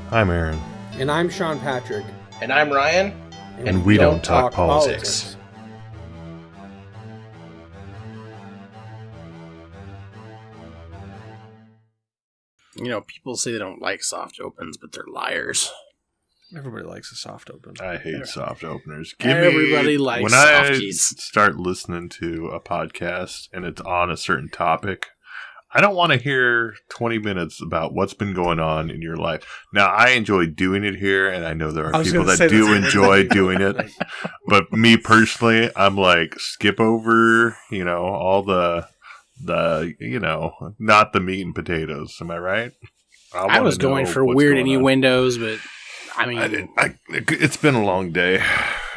I'm Aaron. And I'm Sean Patrick. And I'm Ryan. And we don't talk politics. You know, people say they don't like soft opens, but they're liars. Everybody likes a soft open. I hate soft openers. Everybody likes when softies. I start listening to a podcast and it's on a certain topic, I don't want to hear 20 minutes about what's been going on in your life. Now, I enjoy doing it here, and I know there are people that do enjoy doing it. But me personally, I'm like, skip over, all the not the meat and potatoes. Am I right? I was going for weird innuendos, but I mean, it's been a long day.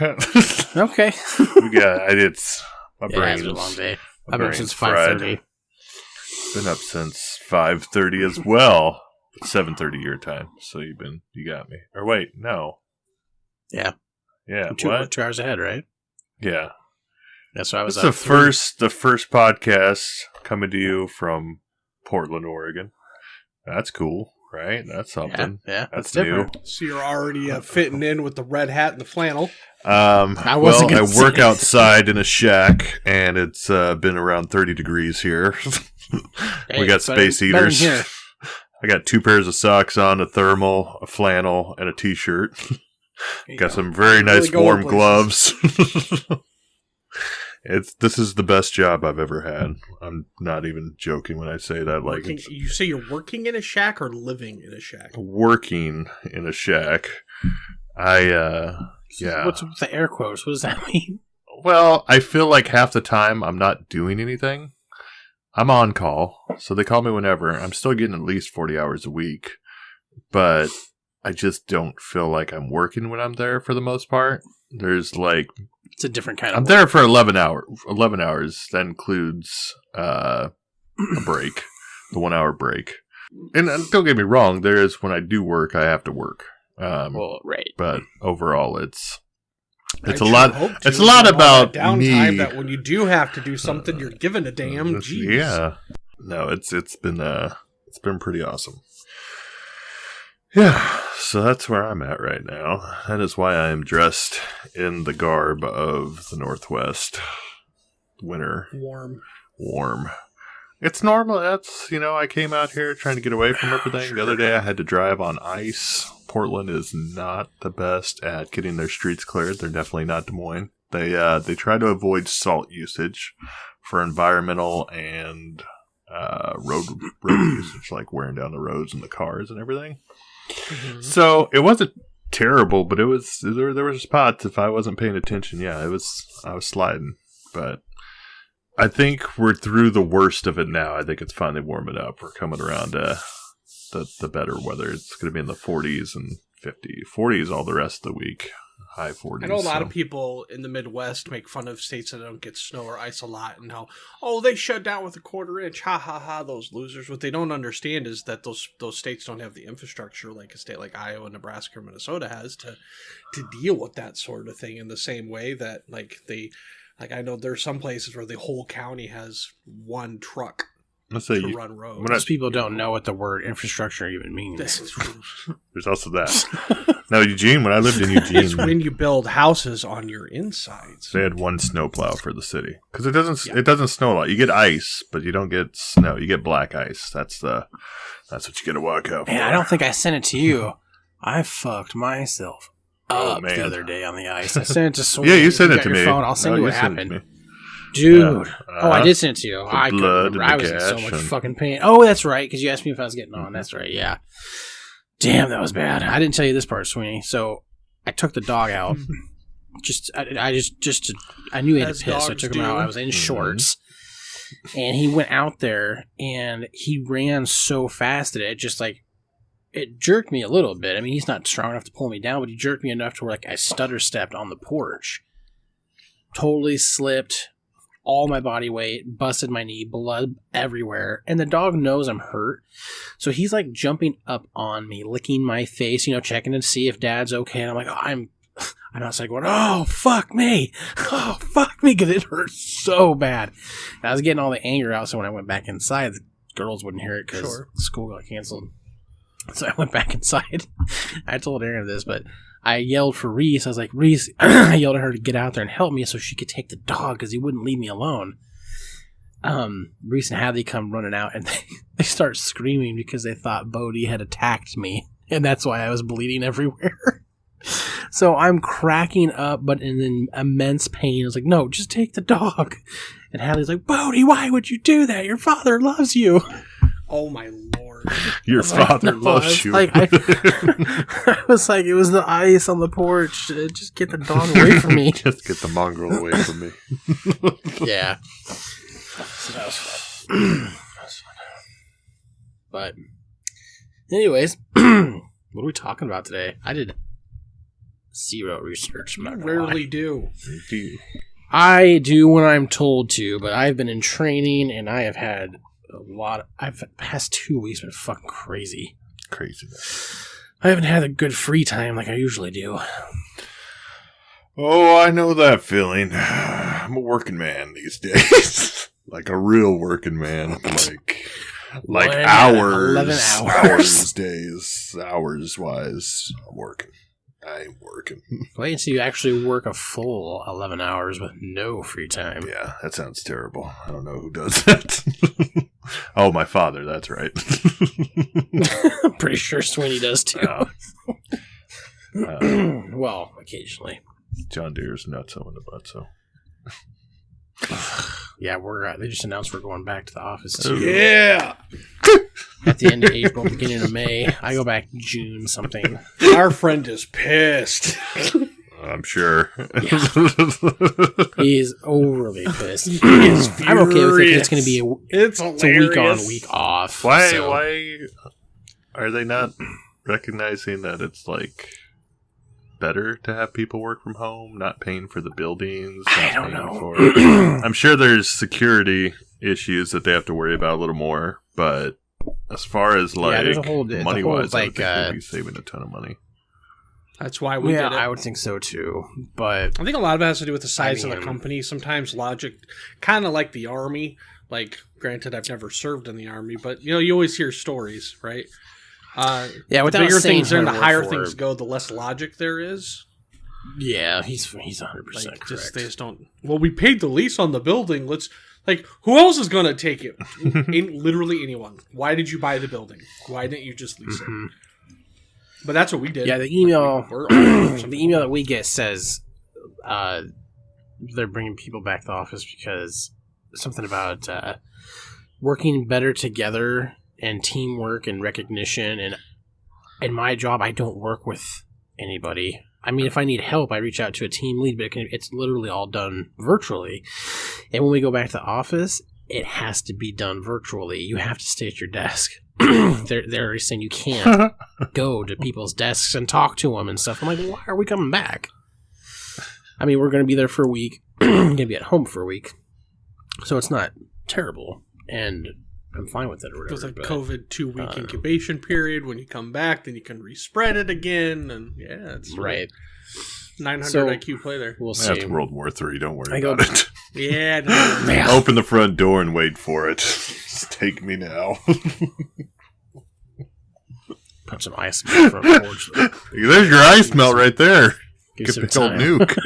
Okay. It's my brain it's been a long day. I've been up since 5:30. Been up since 5:30 as well. 7:30 your time. So you got me. Or wait, no. Yeah. Yeah. I'm 2 hours ahead, right? Yeah. That's why I was. It's the first podcast coming to you from Portland, Oregon. That's cool, right? That's something. Yeah, that's different. new. So you're already fitting in with the red hat and the flannel. I work outside in a shack, and it's been around 30 degrees here. We got space heaters. I got 2 pairs of socks on, a thermal, a flannel, and a t-shirt. Got some very nice warm gloves. This is the best job I've ever had. I'm not even joking when I say that. You say you're working in a shack or living in a shack? Working in a shack. Yeah. What's with the air quotes? What does that mean? Well, I feel like half the time I'm not doing anything. I'm on call, so they call me whenever. I'm still getting at least 40 hours a week, but I just don't feel like I'm working when I'm there for the most part. There's it's a different kind of I'm work. there for 11 hours. That includes a break, the 1 hour break. And don't get me wrong, when I do work, I have to work. Right. But overall, it's a lot. It's a lot about downtime me. That when you do have to do something, you're given a damn. Geez. Yeah. No, it's been pretty awesome. Yeah. So that's where I'm at right now. That is why I am dressed in the garb of the Northwest. Winter. Warm. It's normal. That's, I came out here trying to get away from everything. Sure. The other day I had to drive on ice. Portland is not the best at getting their streets cleared. They're definitely not Des Moines. They try to avoid salt usage for environmental and road usage, like wearing down the roads and the cars and everything. Mm-hmm. So it wasn't terrible, but there were spots if I wasn't paying attention. Yeah, I was sliding, but I think we're through the worst of it now. I think it's finally warming up. We're coming around the better weather. It's going to be in the 40s and 40s all the rest of the week. High 40s. I know a lot of people in the Midwest make fun of states that don't get snow or ice a lot and how, they shut down with a 1/4 inch. Ha ha ha, those losers. What they don't understand is that those states don't have the infrastructure like a state like Iowa, Nebraska, or Minnesota has to deal with that sort of thing in the same way that I know there's some places where the whole county has one truck to run roads. Most people don't know what the word infrastructure even means. There's also that. Now, Eugene, when I lived in Eugene, it's when you build houses on your insides. They had one snowplow for the city because it doesn't snow a lot. You get ice, but you don't get snow. You get black ice. That's what you get to walk out for. Man, I don't think I sent it to you. I fucked myself up the other day on the ice. I sent it to Sweeney. Yeah, you sent it to me. Phone. I'll send you what happened. Dude. Yeah. I did send it to you. I couldn't remember. I was in so much fucking pain. Oh, that's right, because you asked me if I was getting on. That's right, yeah. Damn, that was bad. I didn't tell you this part, Sweeney. So, I took the dog out. I knew he had to piss, so I took him out. I was in shorts. And he went out there, and he ran so fast that it jerked me a little bit. I mean, he's not strong enough to pull me down, but he jerked me enough to where I stutter stepped on the porch. Totally slipped. All my body weight, busted my knee, blood everywhere, and the dog knows I'm hurt, so he's jumping up on me, licking my face, checking to see if Dad's okay. And I'm like, I'm outside going, oh fuck me, because it hurt so bad. And I was getting all the anger out, so when I went back inside, the girls wouldn't hear it because school got canceled. So I went back inside. I told Aaron this, but I yelled for Reese. I was like, Reese, I yelled at her to get out there and help me so she could take the dog because he wouldn't leave me alone. Reese and Hadley come running out, and they start screaming because they thought Bodie had attacked me, and that's why I was bleeding everywhere. So I'm cracking up, but in immense pain. I was like, no, just take the dog. And Hadley's like, Bodie, why would you do that? Your father loves you. Oh, my Lord. Your father loves you. I was like, it was the ice on the porch. Just get the dog away from me. Just get the mongrel away from me. Yeah. So that was fun. But, anyways, what are we talking about today? I did zero research. You rarely do. I do when I'm told to, but I've been in training and I have had the past 2 weeks been fucking crazy. Craziness. I haven't had a good free time like I usually do. Oh, I know that feeling. I'm a working man these days. Like a real working man. Like hours. 11 hours. Hours, days. Hours wise. I'm working. I ain't working. Wait until you actually work a full 11 hours with no free time. Yeah, that sounds terrible. I don't know who does that. Oh, my father, that's right. I'm pretty sure Sweeney does too. Well, occasionally. John Deere's not so in the butt, so. Yeah, they just announced we're going back to the office too. Yeah! At the end of April, beginning of May. I go back June something. Our friend is pissed. I'm sure. Yeah. He's overly pissed. I'm okay with it. It's going to be it's a week on, week off. Why are they not recognizing that it's like better to have people work from home, not paying for the buildings? I don't know. I'm sure there's security issues that they have to worry about a little more, but as far as like money wise, I think they'd be saving a ton of money. That's why we did it. I would think so too. But I think a lot of it has to do with the size of the company. Sometimes logic, kind of like the Army. Like, granted, I've never served in the Army, but you always hear stories, right? Yeah, the bigger things there, and the higher things go, the less logic there is. Yeah, he's 100% correct. They just don't. Well, we paid the lease on the building. Who else is going to take it? Literally anyone. Why did you buy the building? Why didn't you just lease it? But that's what we did. Yeah, the email, the email that we get says they're bringing people back to the office because something about working better together and teamwork and recognition. And in my job, I don't work with anybody. I mean, if I need help, I reach out to a team lead, but it's literally all done virtually. And when we go back to the office, it has to be done virtually. You have to stay at your desk. They're saying you can't go to people's desks and talk to them and stuff. I'm like, why are we coming back? I mean, we're going to be there for a week. We're going to be at home for a week. So it's not terrible. And I'm fine with it or whatever. It's like COVID 2-week incubation period. When you come back, then you can respread it again. And yeah, it's right. 900 IQ play there. We'll see. That's World War III. Don't worry about it. Yeah. Open the front door and wait for it. Just take me now. Put some ice in the front porch. There's your ice melt right there. Get the old nuke.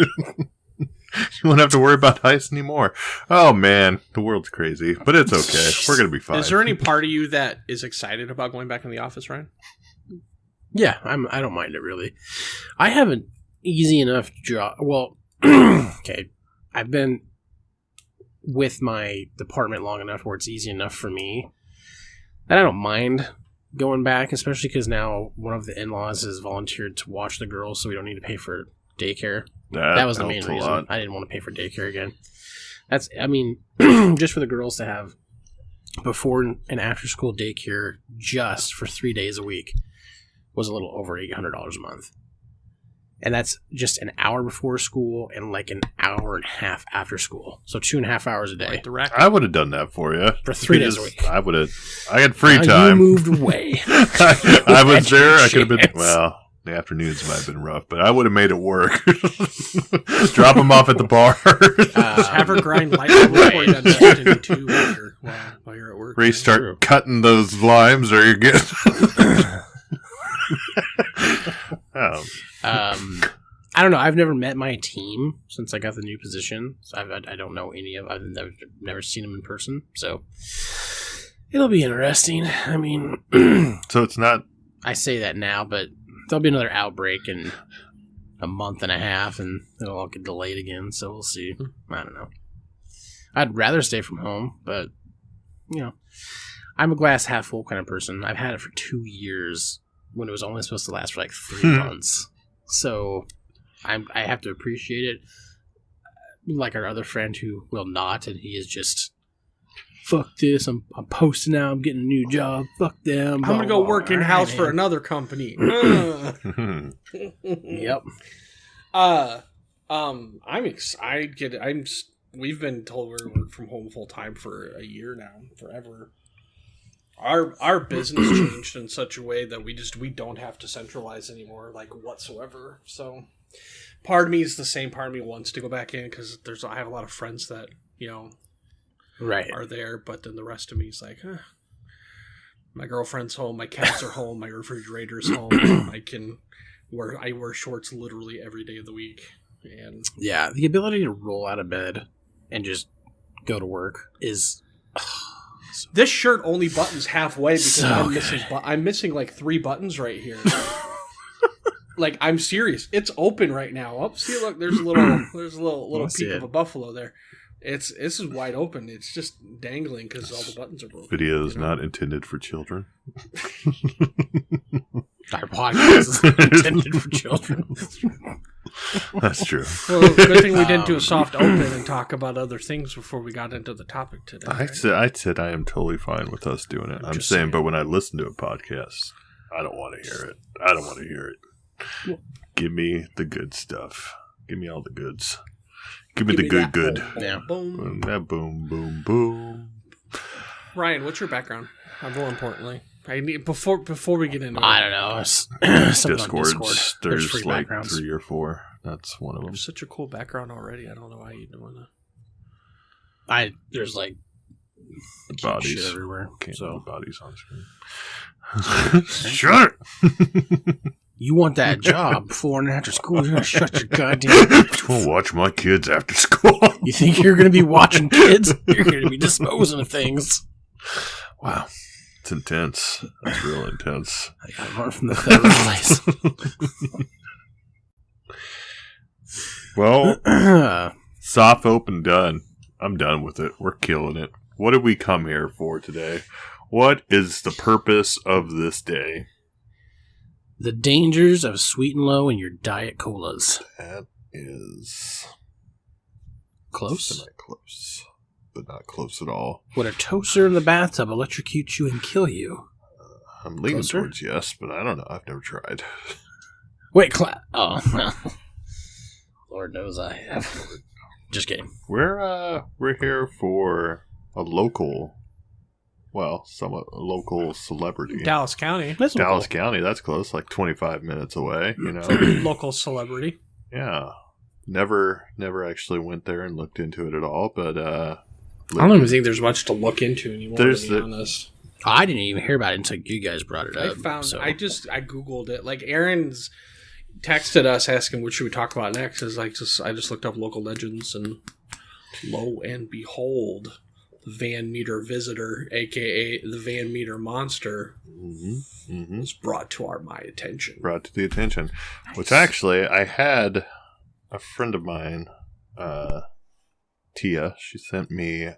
You won't have to worry about ice anymore. Oh, man. The world's crazy. But it's okay. We're going to be fine. Is there any part of you that is excited about going back in the office, Ryan? Yeah, I don't mind it, really. I have an easy enough job. Well, okay. I've been with my department long enough where it's easy enough for me that I don't mind going back, especially because now one of the in-laws has volunteered to watch the girls, so we don't need to pay for daycare. That was the main reason. I didn't want to pay for daycare again. Just for the girls to have before and after school daycare just for 3 days a week was a little over $800 a month. And that's just an hour before school and like an hour and a half after school. So 2.5 hours a day. I would have done that for you. For 3 days a week. I had free time. You moved away. I was there. I could have been, well, the afternoons might have been rough, but I would have made it work. Drop them off at the bar. Have her grind light before you on Destiny 2 while you're at work. Restart cutting those limes or you're getting... I don't know. I've never met my team since I got the new position. So I don't know any of. I've never seen them in person. So it'll be interesting. I mean, so it's not. I say that now, but there'll be another outbreak in a month and a half, and it'll all get delayed again. So we'll see. I don't know. I'd rather stay from home, but I'm a glass half full kind of person. I've had it for 2 years when it was only supposed to last for like 3 months. So I have to appreciate it. Like our other friend who will not, and he is just, fuck this, I'm posting out, I'm getting a new job, fuck them. I'm going to go work in-house for another company. Yep. I'm excited. We've been told we're work from home full time for a year now, forever. Our business changed in such a way that we don't have to centralize anymore, like whatsoever. So part of me is the same. Part of me wants to go back in because I have a lot of friends that are there, but then the rest of me is like, my girlfriend's home, my cats are home, my refrigerator's home. I wear shorts literally every day of the week, and yeah, the ability to roll out of bed and just go to work is. This shirt only buttons halfway because I'm missing like 3 buttons right here. Like, I'm serious. It's open right now. Oh, see, look, there's a little peak of a buffalo there. This is wide open. It's just dangling because all the buttons are broken. Video is not intended for children. Our podcast is intended for children. That's true. Well, good thing we didn't do a soft open and talk about other things before we got into the topic today. I said I am totally fine with us doing it. I'm saying, but when I listen to a podcast, I don't want to hear it. Well, give me the good stuff. Give me all the goods. Give me the good. Boom. That boom, boom, boom. Ryan, what's your background? More importantly, I need before we get into. I don't know. Discord. There's like backgrounds. 3 or 4. That's one of them. Such a cool background already. I don't know why you don't want to. There's like bodies shit everywhere. So bodies on screen. Shut it. You want that job before and after school? You're gonna shut your goddamn. I'll watch my kids after school. You think you're gonna be watching kids? You're gonna be disposing of things. Wow, it's intense. That's real intense. I got one from the federal place. Well, soft open done. I'm done with it. We're killing it. What did we come here for today? What is the purpose of this day? The dangers of sweet and low in your diet colas. That is close. Semi-close, but not close at all. Would a toaster in the bathtub electrocute you and kill you? I'm leaning towards yes, but I don't know. I've never tried. Wait, Lord knows I have. Just kidding. We're here for a local. Well, somewhat a local celebrity. Dallas County. Dallas County, that's close, like 25 minutes away, Local celebrity. Yeah. Never actually went there and looked into it at all, but I don't even think there's much to look into anymore, to be honest. I didn't even hear about it until you guys brought it up. I Googled it. Like, Aaron's texted us asking what should we talk about next. I just looked up local legends, and lo and behold, Van Meter Visitor, aka the Van Meter Monster, was brought to my attention. Brought to the attention. Nice. Which actually, I had a friend of mine, Tia, she sent me,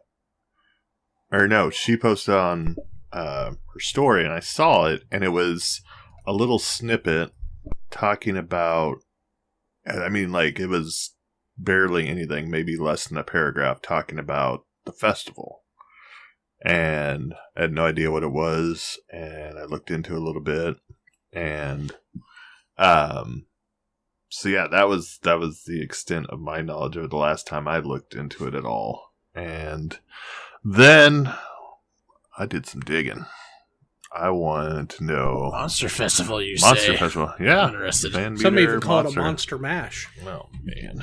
she posted on her story, and I saw it, and it was a little snippet talking about, it was barely anything, maybe less than a paragraph, talking about the festival, and I had no idea what it was, and I looked into it a little bit, and so yeah, that was the extent of my knowledge of it the last time I looked into it at all. And then I did some digging. I wanted to know Monster Festival. Monster Festival, yeah. I'm interested. Some even call it a Monster Mash. Oh man.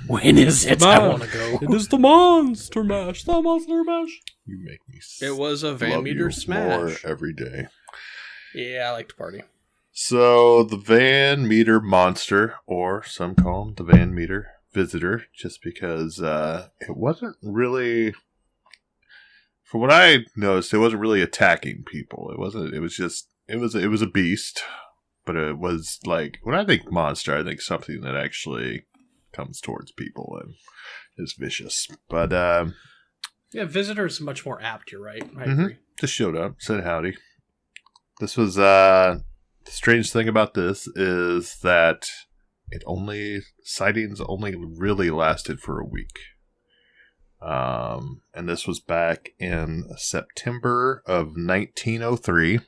When is it? I want to go. It is the Monster Mash. The Monster Mash. You make me. It was a Van Meter smash. More every day. Yeah, I like to party. So the Van Meter monster, or some call him the Van Meter visitor, just because it wasn't really, from what I noticed, it wasn't really attacking people. It wasn't. It was just. It was a beast, but it was like, when I think monster, I think something that actually comes towards people and is vicious. But yeah, visitor is much more apt. You're right. I agree. Just showed up, said howdy. This was the strange thing about this is that sightings only really lasted for a week. And this was back in September of 1903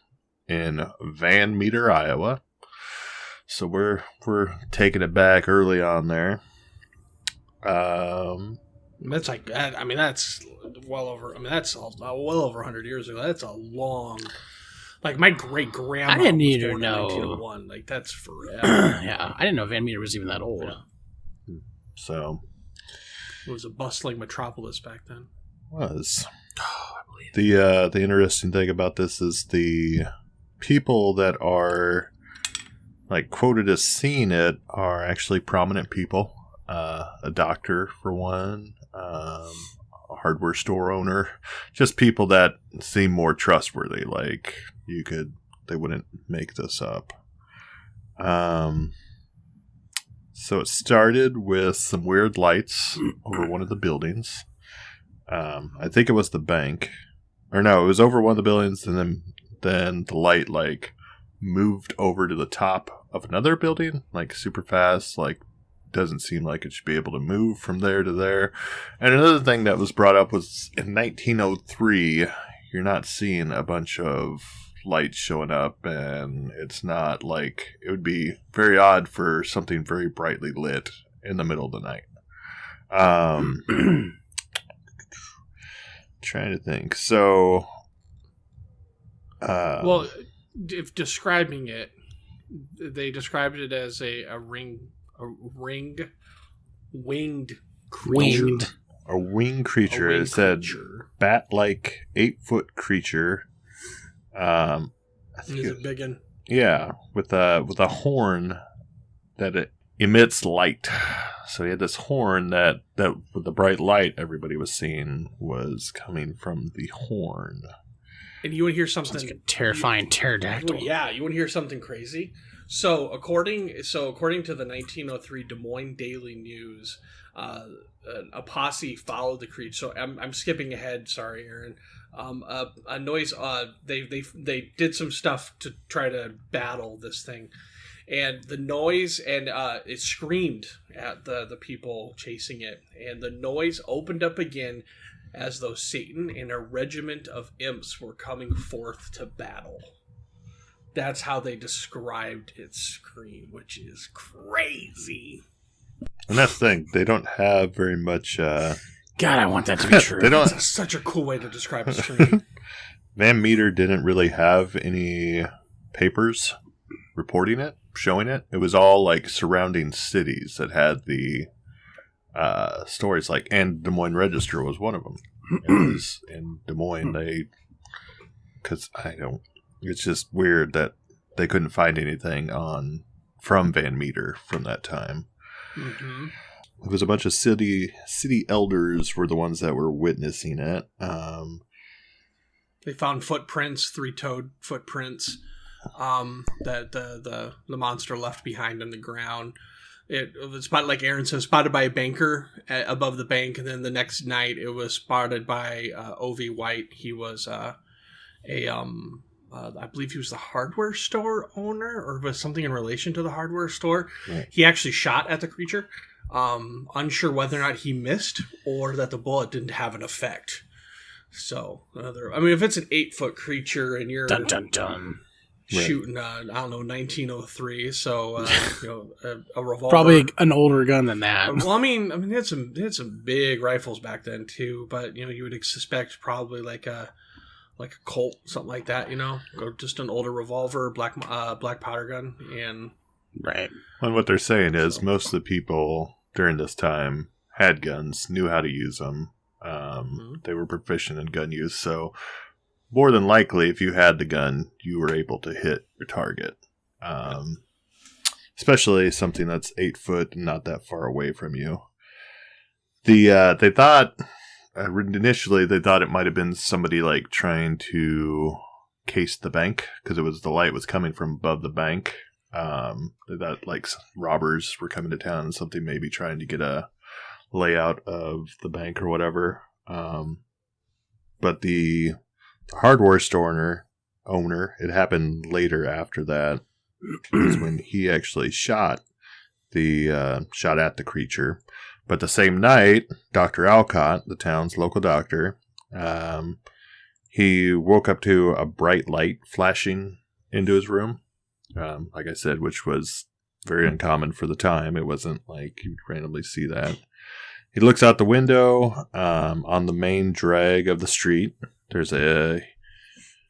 in Van Meter, Iowa. So we're taking it back early on there. That's like, I mean, that's well over. I mean, that's well over 100 years ago. That's a long. Like, my great grandma. I didn't was even born know. in 1901. Like, that's forever. Yeah, I didn't know Van Meter was even that old. Yeah. So it was a bustling metropolis back then. Was. Oh, I believe the interesting thing about this is the people that are like quoted as seeing it are actually prominent people. A doctor, for one, a hardware store owner, just people that seem more trustworthy. Like they wouldn't make this up. So it started with some weird lights over one of the buildings. I think it was the bank, or no, it was over one of the buildings, and then the light like moved over to the top of another building, like super fast, like. Doesn't seem like it should be able to move from there to there. And another thing that was brought up was in 1903, you're not seeing a bunch of lights showing up, and it's not like, it would be very odd for something very brightly lit in the middle of the night. Trying to think. So, well, if describing it, they described it as a winged creature. A winged creature. It said bat-like 8-foot creature. I think Is it big one? Yeah, with a horn that it emits light. So he had this horn that with the bright light everybody was seeing was coming from the horn. And you want to hear something like a terrifying pterodactyl? Yeah, you want to hear something crazy? So according to the 1903 Des Moines Daily News, a posse followed the creature. So I'm skipping ahead. Sorry, Aaron. A noise. They did some stuff to try to battle this thing, and the noise and it screamed at the people chasing it, and the noise opened up again, as though Satan and a regiment of imps were coming forth to battle. That's how they described its scream, which is crazy. And that's the thing, they don't have very much. God, I want that to be true. They don't. That's such a cool way to describe a scream. Van Meter didn't really have any papers reporting it, showing it. It was all like surrounding cities that had the stories, like, and Des Moines Register was one of them. It was in Des Moines. It's just weird that they couldn't find anything from Van Meter from that time. Mm-hmm. It was a bunch of city elders were the ones that were witnessing it. They found footprints, 3-toed footprints, that the monster left behind on the ground. It was spotted, like Aaron said, spotted by a banker above the bank, and then the next night it was spotted by O.V. White. He was I believe he was the hardware store owner, or was something in relation to the hardware store. Right. He actually shot at the creature, unsure whether or not he missed or that the bullet didn't have an effect. So, if it's an 8-foot creature and you're shooting, I don't know, 1903, so a revolver, probably an older gun than that. Well, they had some big rifles back then too, but you would suspect probably like a Colt, something like that, or just an older revolver, black powder gun, and right. And what they're saying is most of the people during this time had guns, knew how to use them. They were proficient in gun use, so more than likely, if you had the gun, you were able to hit your target. Especially something that's 8 foot and not that far away from you. They thought initially they thought it might have been somebody like trying to case the bank because the light was coming from above the bank. They thought like robbers were coming to town and something maybe trying to get a layout of the bank or whatever. But the hardware store owner, it happened later after that, is when he actually shot at the creature. But the same night, Dr. Alcott, the town's local doctor, he woke up to a bright light flashing into his room. Like I said, which was very uncommon for the time. It wasn't like you'd randomly see that. He looks out the window on the main drag of the street. There's a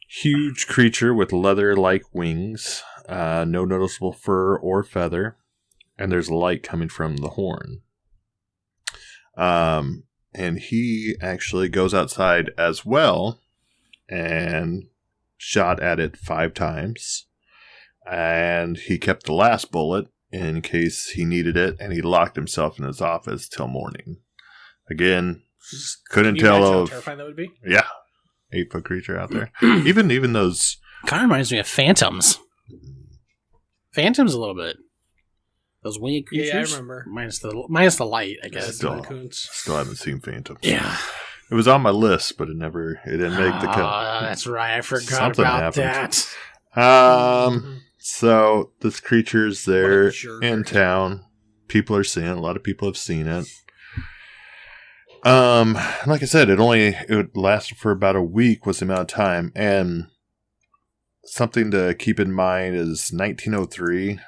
huge creature with leather-like wings, no noticeable fur or feather, and there's light coming from the horn. And he actually goes outside as well and shot at it 5 times. And he kept the last bullet in case he needed it, and he locked himself in his office till morning. Again, couldn't tell how terrifying that would be? Yeah, 8-foot creature out there. even those kind of reminds me of phantoms. Phantoms a little bit. Those winged creatures. Yeah, I remember. Minus the light, I guess. Still haven't seen Phantoms. Yeah. It was on my list, but it didn't make the cut. That's right. I forgot Something about happened. that. So this creature's there in town. People are seeing it. A lot of people have seen it. Like I said, it lasted for about a week was the amount of time. And something to keep in mind is 1903.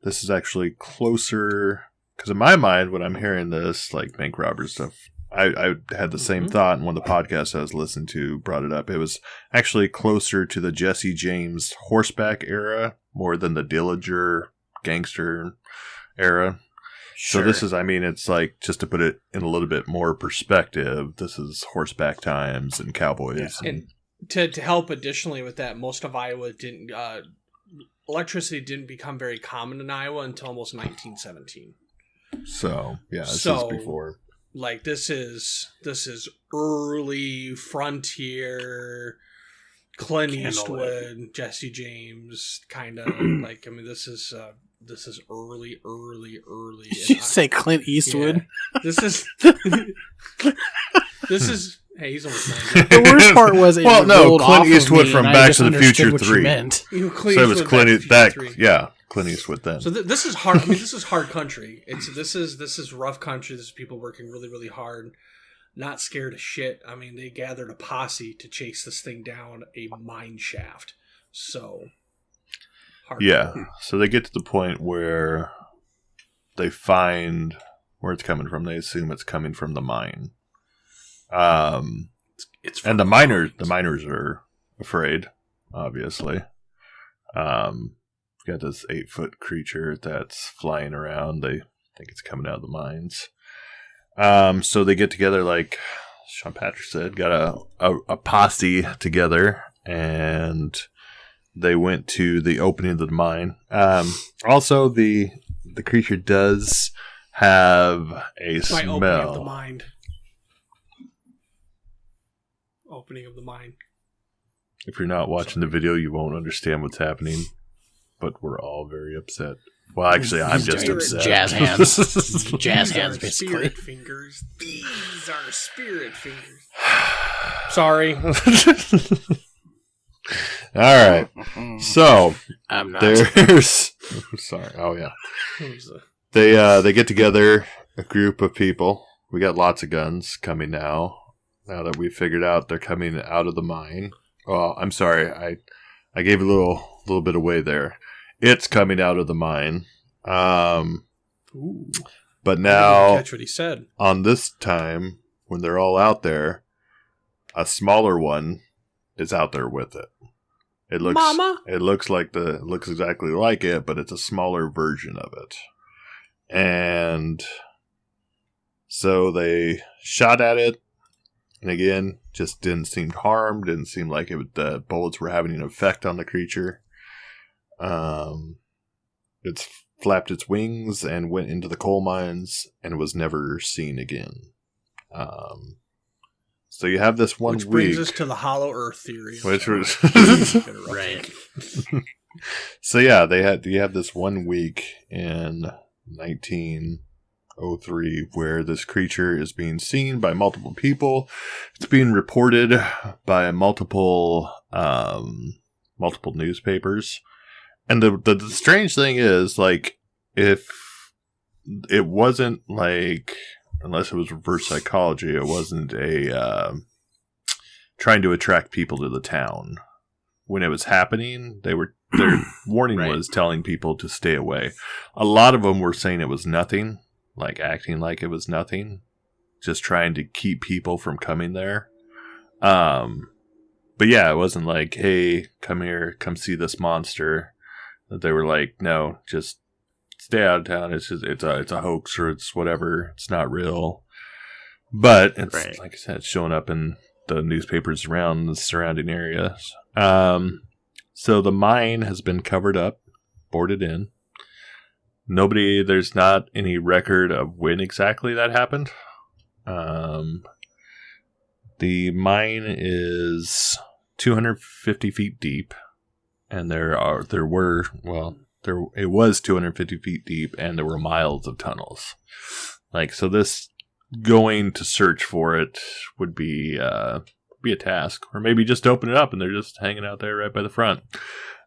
This is actually closer, because in my mind, when I'm hearing this, like bank robbery stuff, I had the same thought, and one of the podcasts I was listening to brought it up. It was actually closer to the Jesse James horseback era more than the Dillinger gangster era. Sure. So this is, it's like, just to put it in a little bit more perspective, this is horseback times and cowboys. Yeah. And to help additionally with that, most of Iowa didn't... electricity didn't become very common in Iowa until almost 1917. So, yeah, this is before. Like, this is early frontier, Clint Eastwood, Jesse James, kind of, like, this is early. Did you say Clint Eastwood? Yeah. This is... Hey, he's almost 90. The worst part was it Clint Eastwood from Back to the Future 3. So it was Clint Eastwood then. So this is hard. This is hard country. This is rough country. This is people working really, really hard, not scared of shit. They gathered a posse to chase this thing down a mine shaft. So hard. Yeah. So they get to the point where they find where it's coming from. They assume it's coming from the mine. It's and the miners are afraid, obviously. Got this 8-foot creature that's flying around. They think it's coming out of the mines. So they get together, like Sean Patrick said, got a posse together, and they went to the opening of the mine. Also, the creature does have a smell. Opening of the mind. Opening of the mind. If you're not watching the video, you won't understand what's happening, but we're all very upset. Well, actually, I'm just upset. Jazz hands. Jazz hands, basically. Spirit fingers. These are spirit fingers. Sorry. All right. So, I'm not. There's... Sorry. Oh, yeah. They get together, a group of people. We got lots of guns coming now that we figured out they're coming out of the mine. Oh, I'm sorry. I gave a little bit away there. It's coming out of the mine. Ooh. But now, catch what he said. On this time, when they're all out there, a smaller one is out there with it. It looks looks exactly like it, but it's a smaller version of it. And So they shot at it, and again, just didn't seem harmed. Didn't seem like the bullets were having an effect on the creature. It's flapped its wings and went into the coal mines and was never seen again. So you have this one week. Which brings us to the Hollow Earth theory. Which was right. So yeah, you have this 1 week in 1903 where this creature is being seen by multiple people. It's being reported by multiple newspapers. And the strange thing is, like, if it wasn't like, unless it was reverse psychology, it wasn't trying to attract people to the town. When it was happening, their warning was telling people to stay away. A lot of them were saying it was nothing, like acting like it was nothing, just trying to keep people from coming there. But yeah, it wasn't like, hey, come here, come see this monster. They were like, no, just stay out of town. It's a hoax, or it's whatever. It's not real. But it's like I said, it's showing up in the newspapers around the surrounding areas. So the mine has been covered up, boarded in. There's not any record of when exactly that happened. The mine is 250 feet deep, and it was 250 feet deep, and there were miles of tunnels. Like, so this going to search for it would be a task, or maybe just open it up and they're just hanging out there right by the front.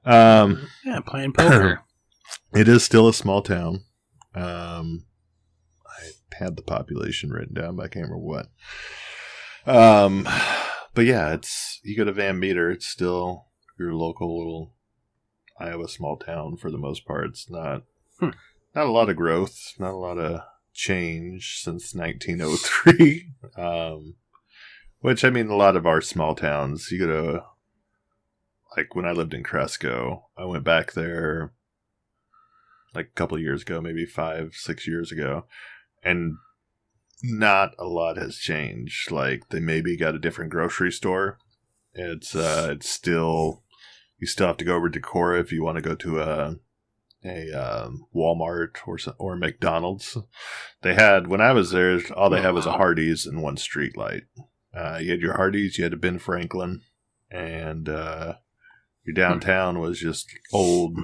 Playing poker. It is still a small town. I had the population written down, but I can't remember what. But yeah, you go to Van Meter, it's still your local little Iowa small town for the most part. It's not a lot of growth, not a lot of change since 1903. Which, I mean, a lot of our small towns, you go to, like when I lived in Cresco, I went back there like a couple of years ago, maybe 5-6 years ago, and not a lot has changed. Like, they maybe got a different grocery store. It's still, you still have to go over to Decorah if you want to go to a Walmart or McDonald's. They had, when I was there, all they had was a Hardee's and one street light. You had your Hardee's, you had a Ben Franklin, and your downtown was just old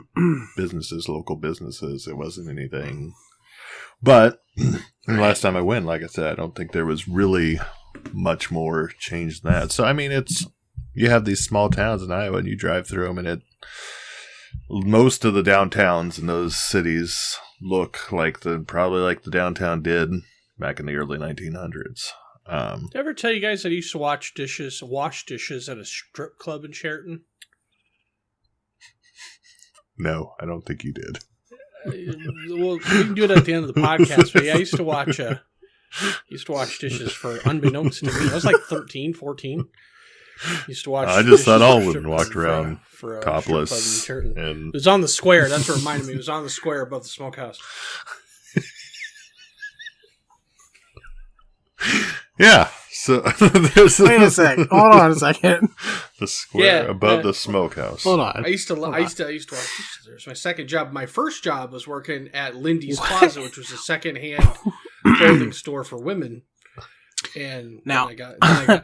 businesses, local businesses. It wasn't anything. But the last time I went, like I said, I don't think there was really much more change than that. So, I mean, you have these small towns in Iowa, and you drive through them, and most of the downtowns in those cities look probably like the downtown did back in the early 1900s. Did I ever tell you guys that I used to wash dishes at a strip club in Sheraton? No, I don't think you did. Well, we can do it at the end of the podcast. But yeah, I used to wash dishes for, unbeknownst to me, I was like 13, 14. Used to watch. I just thought all women walked around for topless. And it was on the square. That's what reminded me. It was on the square above the smokehouse. Yeah. So wait a sec. Hold on a second. The square above the smokehouse. Hold on. I used to watch dishes. It was my second job. My first job was working at Lindy's Closet, which was a secondhand clothing store for women. And now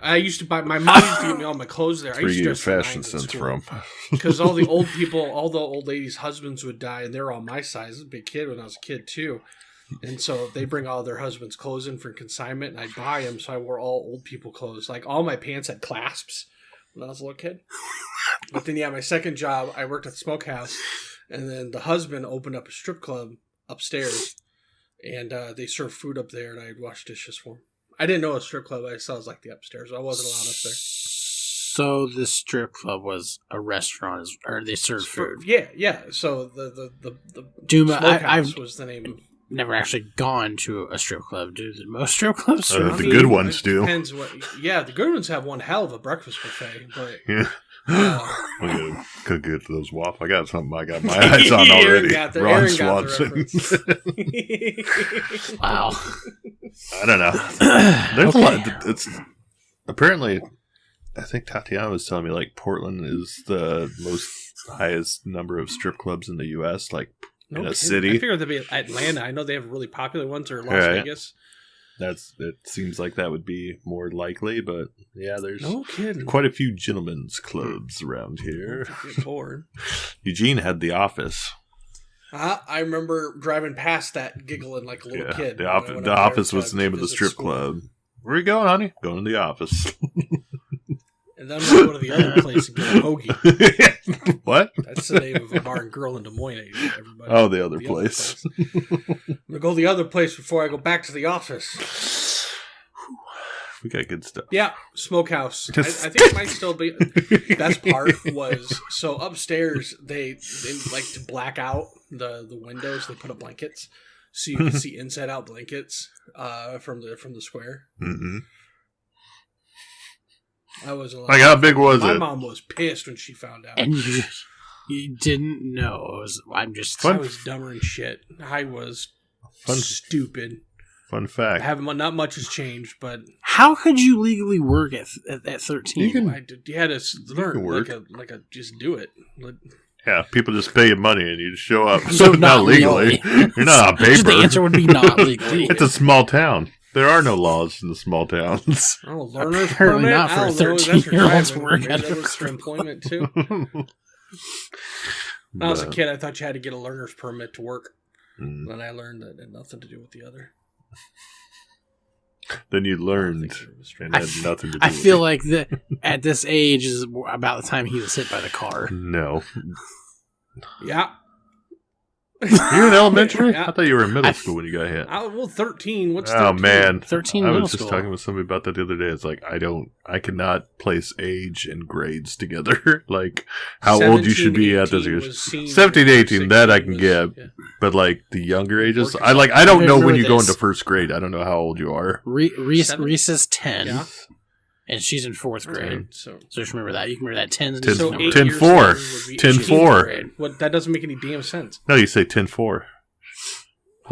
I used to buy. My mom used to get me all my clothes there. I used to get fashion sense from because all the old people, all the old ladies' husbands would die, and they were all my size. I was a big kid when I was a kid too, and so they bring all their husbands' clothes in for consignment, and I buy them. So I wore all old people clothes. Like all my pants had clasps when I was a little kid. But then, my second job, I worked at the smokehouse, and then the husband opened up a strip club upstairs, and they served food up there, and I'd wash dishes for him. I didn't know a strip club. I saw it was like the upstairs. I wasn't allowed up there. So the strip club was a restaurant, or they served food. Yeah. So the Smokehouse was the name. Never actually gone to a strip club. Do most strip clubs serve the good ones do. Depends what. Yeah, the good ones have one hell of a breakfast buffet, but yeah. Could get those waffles. I got something. I got my eyes on already. Ron Swanson. Wow. I don't know. There's a lot. It's apparently, I think Tatiana was telling me like Portland is the most highest number of strip clubs in the U.S. Like in a city. I figured they'd be Atlanta. I know they have really popular ones, or Las Vegas. It seems like that would be more likely, but yeah, there's kidding. Quite a few gentlemen's clubs around here. Get bored. Eugene had the office. I remember driving past that, giggling like a little kid. The office was the name of the strip club. Where are you going, honey? Going to the office. And then we'll go to the other place and get a hoagie. What? That's the name of a bar and grill in Des Moines. Everybody. Oh, the other place. I'm going to go to the other place before I go back to the office. We got good stuff. Yeah, smokehouse. I think it might still be. Best part was, so upstairs, they like to black out the windows. They put up blankets so you can see inside out blankets from the square. Mm-hmm. I was like, how big was it? My mom was pissed when she found out. And you didn't know. I was dumber than shit. I was stupid. Fun fact. Not much has changed, but how could you legally work at 13? You had to learn, just do it. Yeah, people just pay you money and you just show up. So not legally. You're not on paper. The answer would be not legally. It's a small town. There are no laws in the small towns. Oh, learner's apparently permit? not for 13-year-olds work at for employment too. When I was a kid, I thought you had to get a learner's permit to work. Then I learned that it had nothing to do with the other. Then you learned and had nothing to do with it. I feel like at this age is about the time he was hit by the car. No. Yeah. You're in elementary? Yeah. I thought you were in middle school when you got hit. 13. What's 13? Oh, man. 13 I middle was just school. talking with somebody about that the other day. It's like, I cannot place age and grades together. Like, how old you should be at this age. 17, 18, that I can get. Yeah. But, like, the younger ages, I don't know when you go into first grade. I don't know how old you are. Reese is 10. Yeah. And she's in 4th grade. So just remember that. You can remember that 10's 10-4. 10-4. What, that doesn't make any damn sense. No, you say 10-4.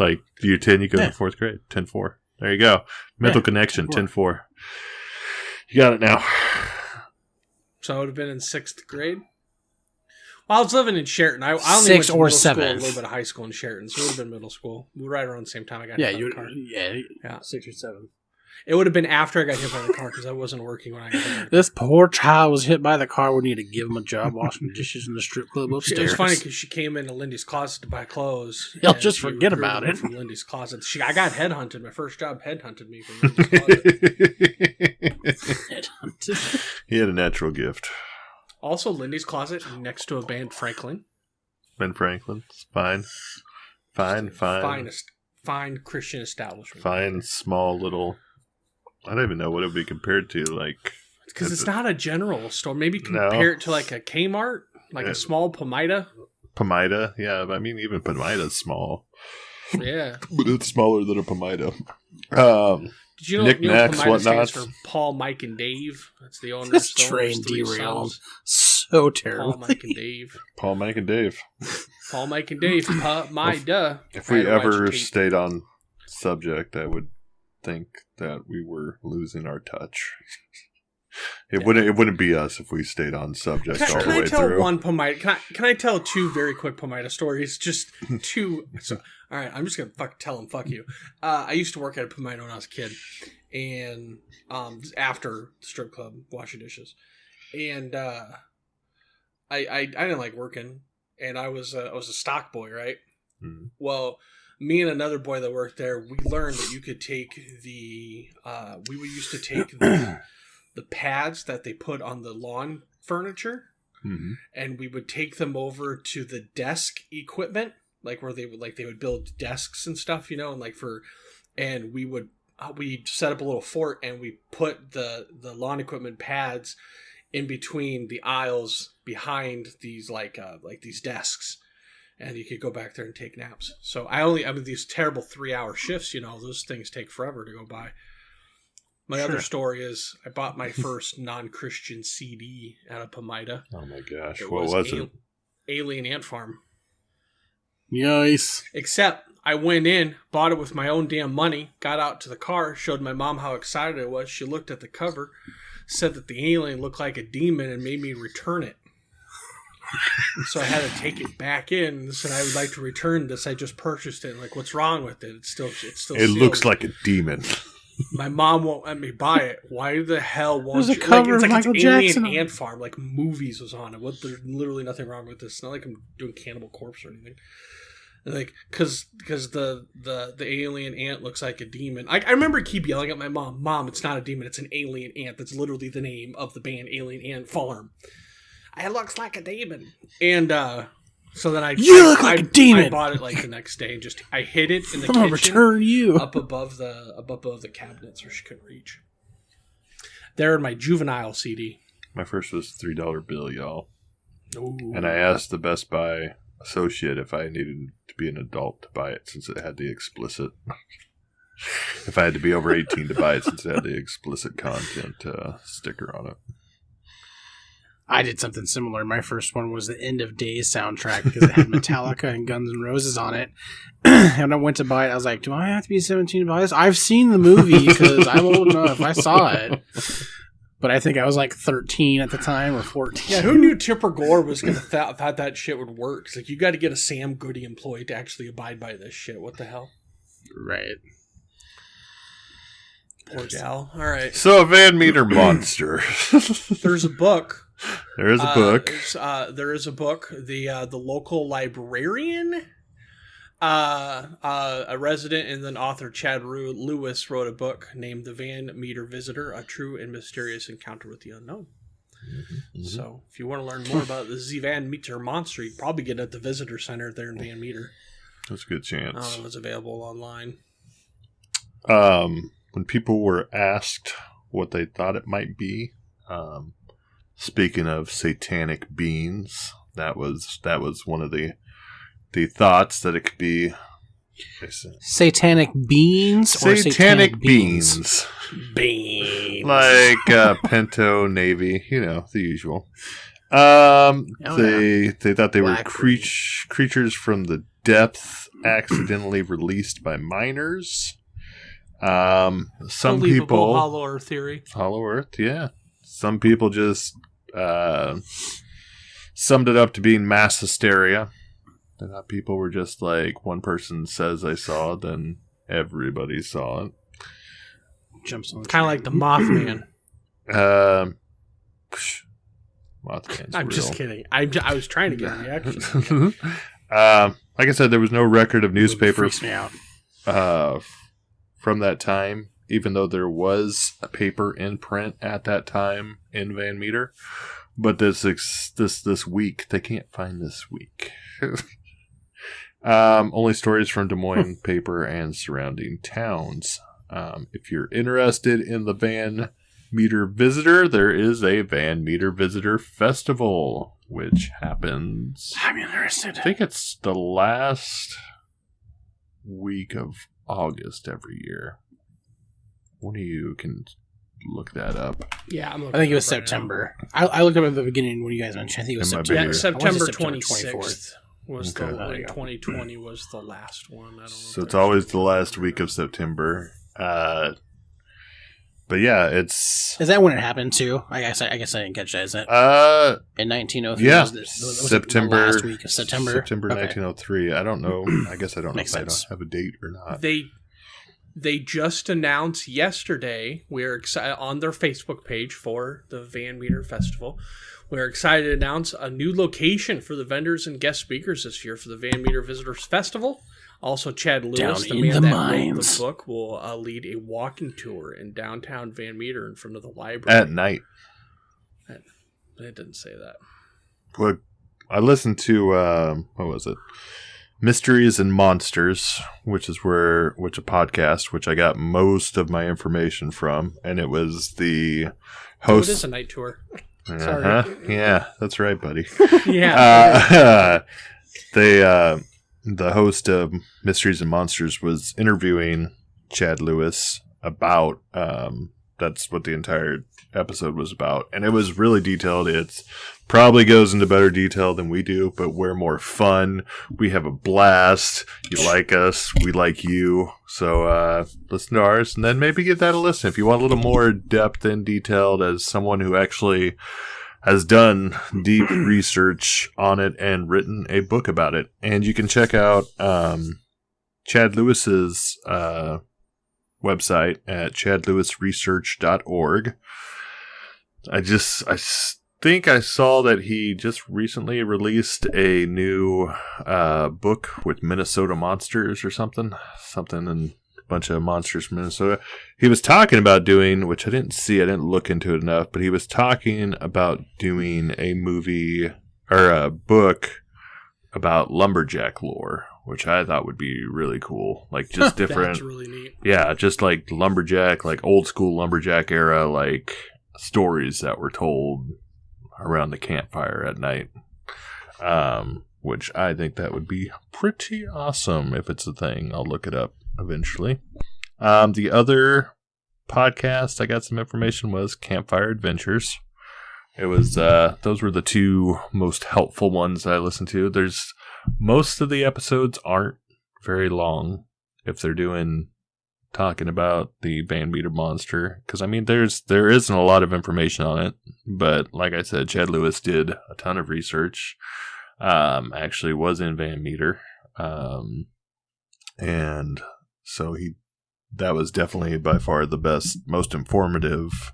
Like, you're 10, you go to 4th grade. 10-4. There you go. Mental connection, 10-4. You got it now. So I would have been in 6th grade? Well, I was living in Sheraton. I only 6 went to or middle 7. School, a little bit of high school in Sheraton, so it would have been middle school. We were right around the same time I got hit by the car. Yeah, 6 or 7. It would have been after I got hit by the car because I wasn't working when I got hit by the car. This poor child was hit by the car. We need to give him a job washing dishes in the strip club upstairs. It was funny because she came into Lindy's closet to buy clothes. You'll just forget about it. From Lindy's closet. I got headhunted. My first job headhunted me from Lindy's closet. Headhunted. He had a natural gift. Also, Lindy's closet next to a Ben Franklin. Ben Franklin's fine. Fine Christian establishment. Fine, small little... I don't even know what it would be compared to, like... Because it's not a general store. Maybe compare it to, like, a Kmart, like a small Pomida. Pomida, yeah. I mean, even Pomida's small. Yeah. But it's smaller than a Pomida. Did you know, knickknacks, Pomida stands whatnots? for Paul, Mike, and Dave? That's the owner. This train derailed so terribly. Paul, Mike, and Dave. Paul, Mike, and Dave. Paul, Mike, and Dave. Pomida. If we ever stayed on subject, I would think that we were losing our touch. It wouldn't be us if we stayed on subject all the way through. Can I tell one Pomida? Can I tell 2 very quick Pomida stories? Just 2. So, all right, I'm just gonna tell them. Fuck you. I used to work at a Pomida when I was a kid, and after the strip club, washing dishes, and I didn't like working, and I was a stock boy, right? Mm. Well, me and another boy that worked there, we learned that you could take we used to take the pads that they put on the lawn furniture, and we would take them over to the desk equipment, like where they would build desks and stuff, and we'd set up a little fort, and we put the lawn equipment pads in between the aisles behind these these desks. And you could go back there and take naps. So these terrible 3-hour shifts, those things take forever to go by. My other story is I bought my first non-Christian CD at a Pomida. Oh my gosh. What was it? Alien Ant Farm. Nice. Except I went in, bought it with my own damn money, got out to the car, showed my mom how excited I was. She looked at the cover, said that the alien looked like a demon, and made me return it. So I had to take it back in and said I would like to return this. I just purchased it. Like, what's wrong with it? It's still It sealed. looks like a demon. My mom won't let me buy it. Why the hell won't There's you? a cover It's of like Michael it's Alien Jackson. Ant Farm, like movies was on it. There's literally nothing wrong with this. It's not like I'm doing Cannibal Corpse or anything. Like, because the alien ant looks like a demon. I remember keep yelling at my mom, "Mom, it's not a demon. It's an alien ant." That's literally the name of the band, Alien Ant Farm. It looks like a demon. And so then I look like a demon. I bought it like the next day. And I hid it in the I'm gonna kitchen, return you. up above the cabinets where she couldn't reach. They're in my Juvenile CD. My first was $3 bill, y'all. Ooh. And I asked the Best Buy associate if I needed to be an adult to buy it since it had the explicit. If I had to be over 18 to buy it since it had the explicit content sticker on it. I did something similar. My first one was the End of Days soundtrack because it had Metallica and Guns N' Roses on it. And I went to buy it. I was like, do I have to be 17 to buy this? I've seen the movie because I'm old enough. I saw it. But I think I was like 13 at the time or 14. Yeah, who knew Tipper Gore was going to thought that shit would work? It's like, you got to get a Sam Goody employee to actually abide by this shit. What the hell? Right. Poor gal. All right. So, a Van Meter monster. There's a book. There is a book. There is a book. The local librarian, a resident and then author Chad Lewis wrote a book named "The Van Meter Visitor: A True and Mysterious Encounter with the Unknown." Mm-hmm. So, if you want to learn more about the Van Meter monster, you can probably get it at the visitor center there in Van Meter. That's a good chance. It's available online. When people were asked what they thought it might be, speaking of satanic beings, that was one of the thoughts that it could be. Satanic beans or satanic beans. Beans. Like Pinto, Navy, the usual. They thought they were creatures from the depth accidentally released by miners. Some people Hollow Earth theory. Hollow Earth, yeah. Some people just summed it up to being mass hysteria. They thought people were just like, one person says they saw it, then everybody saw it. Jumps on. Kind of like the Mothman. Mothman's I'm real. just kidding. I was trying to get a reaction. Like I said, there was no record of newspapers Freaks me out. From that time, even though there was a paper in print at that time in Van Meter. But this week, they can't find this week. Only stories from Des Moines paper and surrounding towns. If you're interested in the Van Meter Visitor, there is a Van Meter Visitor Festival, which happens... I'm interested. I think it's the last week of August every year. One of you can look that up. Yeah, I think it was September. I looked up at the beginning when you guys mentioned. I think it was September. Yeah, September 26th was Okay. the 2020 was the last one. I don't know. So it's always the last week of September. But yeah, it's... Is that when it happened too? I guess I didn't catch that. Is that in 1903? Yeah, was September. The last week of September. September Okay. 1903. I don't know. I guess I don't know if Makes I sense. don't have a date or not. They just announced yesterday. We're excited on their Facebook page for the Van Meter Festival. We're excited to announce a new location for the vendors and guest speakers this year for the Van Meter Visitors Festival. Also, Chad Lewis, the man that wrote the book, will lead a walking tour in downtown Van Meter in front of the library. At night. It didn't say that. Well, I listened to, what was it? Mysteries and Monsters, which a podcast, which I got most of my information from. And it was the host. It is a night tour. Sorry. Yeah, that's right, buddy. Yeah. The host of Mysteries and Monsters was interviewing Chad Lewis about That's what the entire episode was about. And it was really detailed. It's probably goes into better detail than we do, but we're more fun. We have a blast. You like us. We like you. So listen to ours and then maybe give that a listen. If you want a little more depth and detailed as someone who actually has done deep research on it and written a book about it. And you can check out Chad Lewis's website at chadlewisresearch.org. I think I saw that he just recently released a new book with Minnesota monsters or something and a bunch of monsters from Minnesota. He was talking about doing, which I didn't look into it enough, but he was talking about doing a movie or a book about lumberjack lore, which I thought would be really cool. Like just different. That's really neat. Yeah, just like lumberjack, like old school lumberjack era, like stories that were told around the campfire at night. Which I think that would be pretty awesome if it's a thing. I'll look it up eventually. The other podcast I got some information was Campfire Adventures. It was those were the two most helpful ones I listened to. There's most of the episodes aren't very long if they're talking about the Van Meter monster, because I mean there isn't a lot of information on it, but like I said, Chad Lewis did a ton of research. Actually was in Van Meter, and so that was definitely by far the best, most informative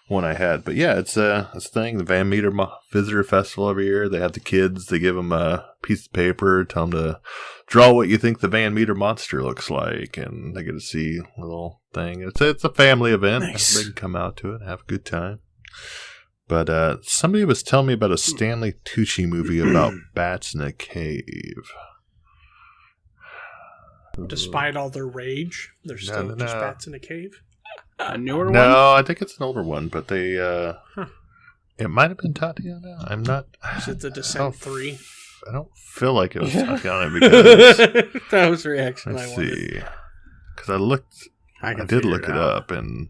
one I had. But yeah, it's a thing. The Van Meter Visitor Festival every year. They have the kids. They give them a piece of paper, tell them to draw what you think the Van Meter monster looks like, and they get to see a little thing. It's a family event. Nice. They can come out to it and have a good time. But somebody was telling me about a Stanley Tucci movie about bats in a cave. Despite all their rage, they're still just bats in a cave. A newer one? No, I think it's an older one, but they it might have been Tatiana. I'm not. Is it The Descent 3? I don't feel like it was Tatiana because that was the reaction let's I wanted. see, because I did look it up, and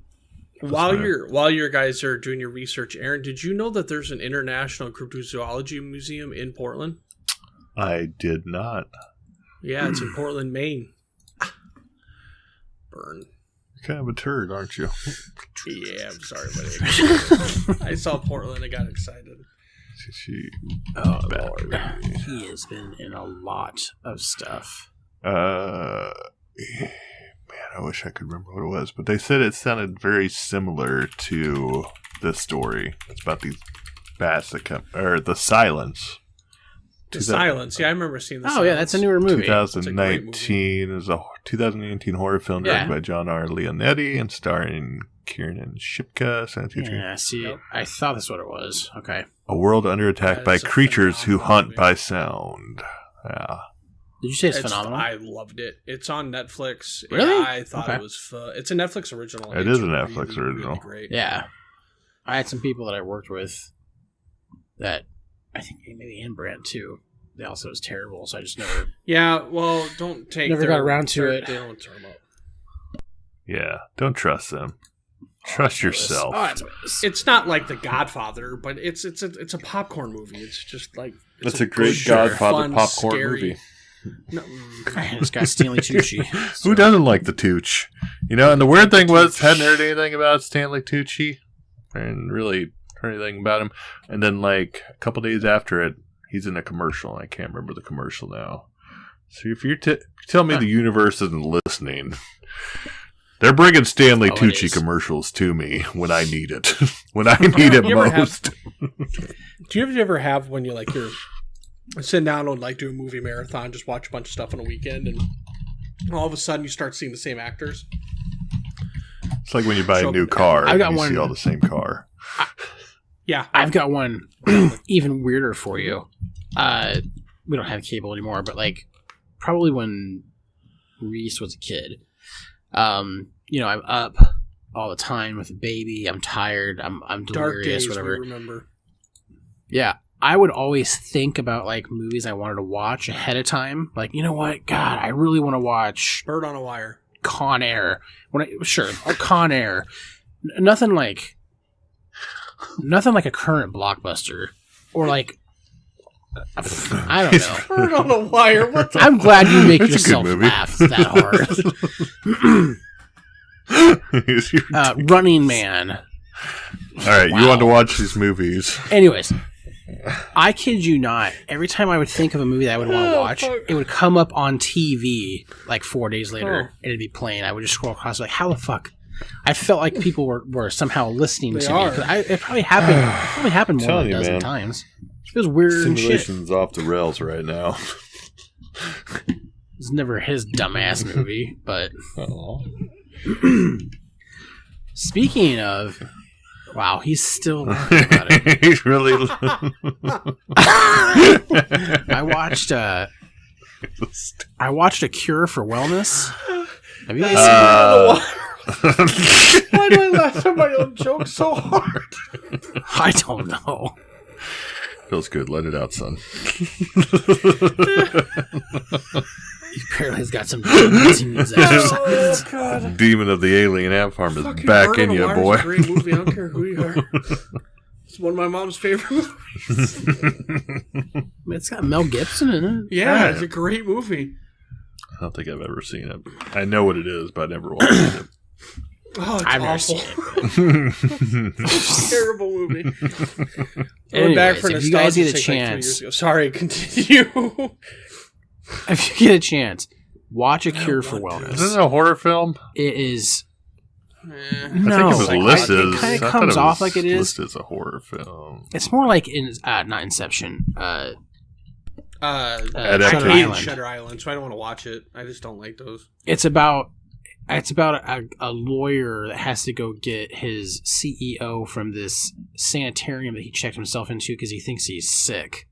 while you guys are doing your research, Aaron, did you know that there's an international cryptozoology museum in Portland? I did not. Yeah, it's in Portland, Maine. Burn. Kind of a turd, aren't you? Yeah, I'm sorry, buddy. I saw Portland. I got excited. Oh, Lord. He has been in a lot of stuff. Man, I wish I could remember what it was, but they said it sounded very similar to this story. It's about these bats that come, or The Silence. The Silence. Yeah, I remember seeing The Oh, Silence. Yeah, that's a newer movie. 2019 is a 2019 horror film directed by John R. Leonetti and starring Kiernan Shipka. Yeah, see, yep. I thought that's what it was. Okay. A world under attack by creatures who hunt by sound. Yeah. Did you say it's phenomenal? I loved it. It's on Netflix. Really? I thought it was it's a Netflix original. It is a Netflix original. Really great. Yeah. I had some people that I worked with that I think maybe Anne Brandt too. They also was terrible, so I just never. Yeah, well, don't take. Never got around to it. They don't turn up. Yeah, don't trust them. Trust yourself. It's not like The Godfather, but it's a popcorn movie. It's just like it's a great Godfather fun, popcorn scary movie. No, this guy's Stanley Tucci. So. Who doesn't like the Tucci? You know, and the weird thing was, hadn't heard anything about Stanley Tucci, and really heard anything about him. And then, like a couple days after it, he's in a commercial. I can't remember the commercial now. So if you tell me the universe isn't listening, they're bringing Stanley Tucci commercials to me when I need it. When I need it most. Do you ever have when you're sitting down and like do a movie marathon, just watch a bunch of stuff on a weekend, and all of a sudden you start seeing the same actors? It's like when you buy a new car and you see all the same car. Yeah. I've got one even weirder for you. We don't have cable anymore, but like probably when Reese was a kid, you know, I'm up all the time with a baby. I'm tired. I'm delirious, Dark days, whatever. we remember. Yeah. I would always think about like movies I wanted to watch ahead of time. Like, you know what? God, I really want to watch Bird on a Wire. Con Air. Con Air. nothing like a current blockbuster or like I don't know. Bird on a wire. What the I'm glad you make yourself laugh that hard. Running Man. All right, wow. You want to watch these movies. Anyways, I kid you not. Every time I would think of a movie that I would want to watch, it would come up on TV like 4 days later, and it'd be playing. I would just scroll across like, how the fuck? I felt like people were somehow listening to me. It probably happened more than a dozen times. It was weird and shit. Simulation's off the rails right now. It's never his dumbass movie, but... Speaking of... Wow, he's still laughing about it. He's really... I watched A Cure for Wellness. Have you guys seen that? Why do I laugh at my own joke so hard? I don't know. Feels good. Let it out, son. Apparently he's got some demons. Oh, God. Demon of the Alien Ant Farm is back in you, boy. It's a great movie. I don't care who you are. It's one of my mom's favorite movies. It's got Mel Gibson in it. Yeah, it's a great movie. I don't think I've ever seen it. I know what it is, but I never watched it. Oh, it's I've awful. never seen it. It's a terrible movie. Anyways, Back for if you guys get a chance. chance, Sorry, continue. if you get a chance, watch A Cure for Wellness. Is it a horror film? It is. No, I think it was listed. It kind of comes off like it is. Listed as a horror film. It's more like not Inception. Shutter Island. So I don't want to watch it. I just don't like those. It's about a lawyer that has to go get his CEO from this sanitarium that he checked himself into because he thinks he's sick.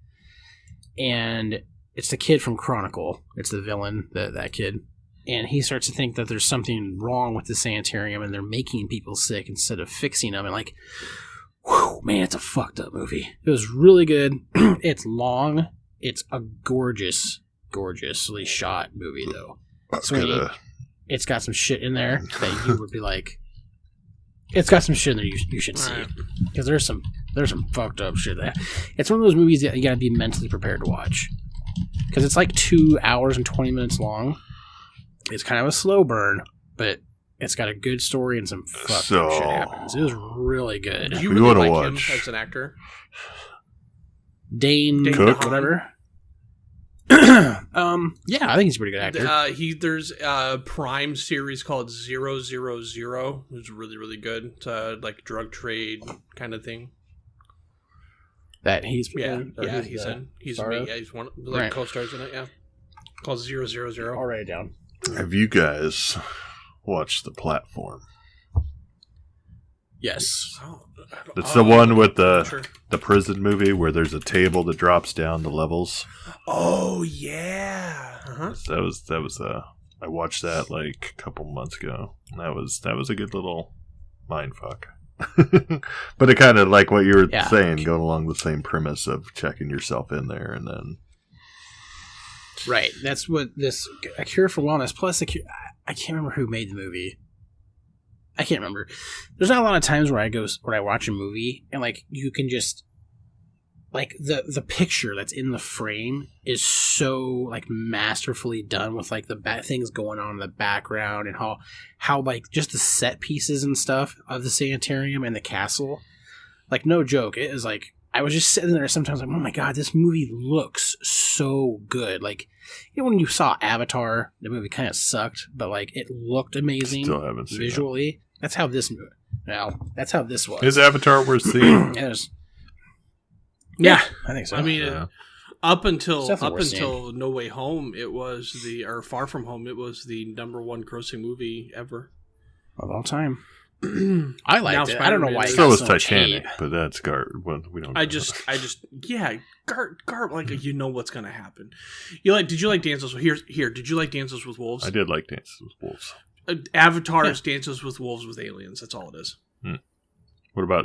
And it's the kid from Chronicle. It's the villain, that kid. And he starts to think that there's something wrong with the sanitarium and they're making people sick instead of fixing them. And like, whew, man, it's a fucked up movie. It was really good. It's long. It's a gorgeously shot movie, though. So it's got some shit in there that you would be like, it's got some shit in there you should see. Because there's some fucked up shit there. It's one of those movies that you gotta be mentally prepared to watch. Because it's like 2 hours and 20 minutes long. It's kind of a slow burn, but it's got a good story and some fucked up shit happens. It was really good. Did you really like him as an actor? Dane Cook, whatever. Yeah, I think he's a pretty good actor. There's a Prime series called 000, which is really, really good. It's like drug trade kind of thing. That he's he's in. He's one of the co-stars in it. Yeah, called 000. I'll write it down. Have you guys watched The Platform? Yes. It's the one with the prison movie where there's a table that drops down the levels. Oh yeah. That was I watched that like a couple months ago. That was a good little mind fuck. But it kind of like what you were saying, going along the same premise of checking yourself in there and then. Right. That's what this A Cure for Wellness plus I can't remember who made the movie. I can't remember. There's not a lot of times where I watch a movie and like you can just like the picture that's in the frame is so like masterfully done with like the bad things going on in the background and how like just the set pieces and stuff of the sanitarium and the castle. Like no joke, it is like I was just sitting there sometimes like, oh my god, this movie looks so good. Like, you know, when you saw Avatar, the movie kind of sucked, but like it looked amazing. Still haven't seen visually. It. That's how this movie. Well, that's how this was. Is Avatar worth seeing? Yeah, I think so. I mean, up until No Way Home, it was or Far From Home, it was the #1 grossing movie ever of all time. I liked it. I don't know why. So was Titanic, but that's we don't. I just, like you know what's gonna happen. Did you like Dances with Here? Did you like Dances with Wolves? I did like Dances with Wolves. Avatar's Dances with Wolves with aliens. That's all it is. What about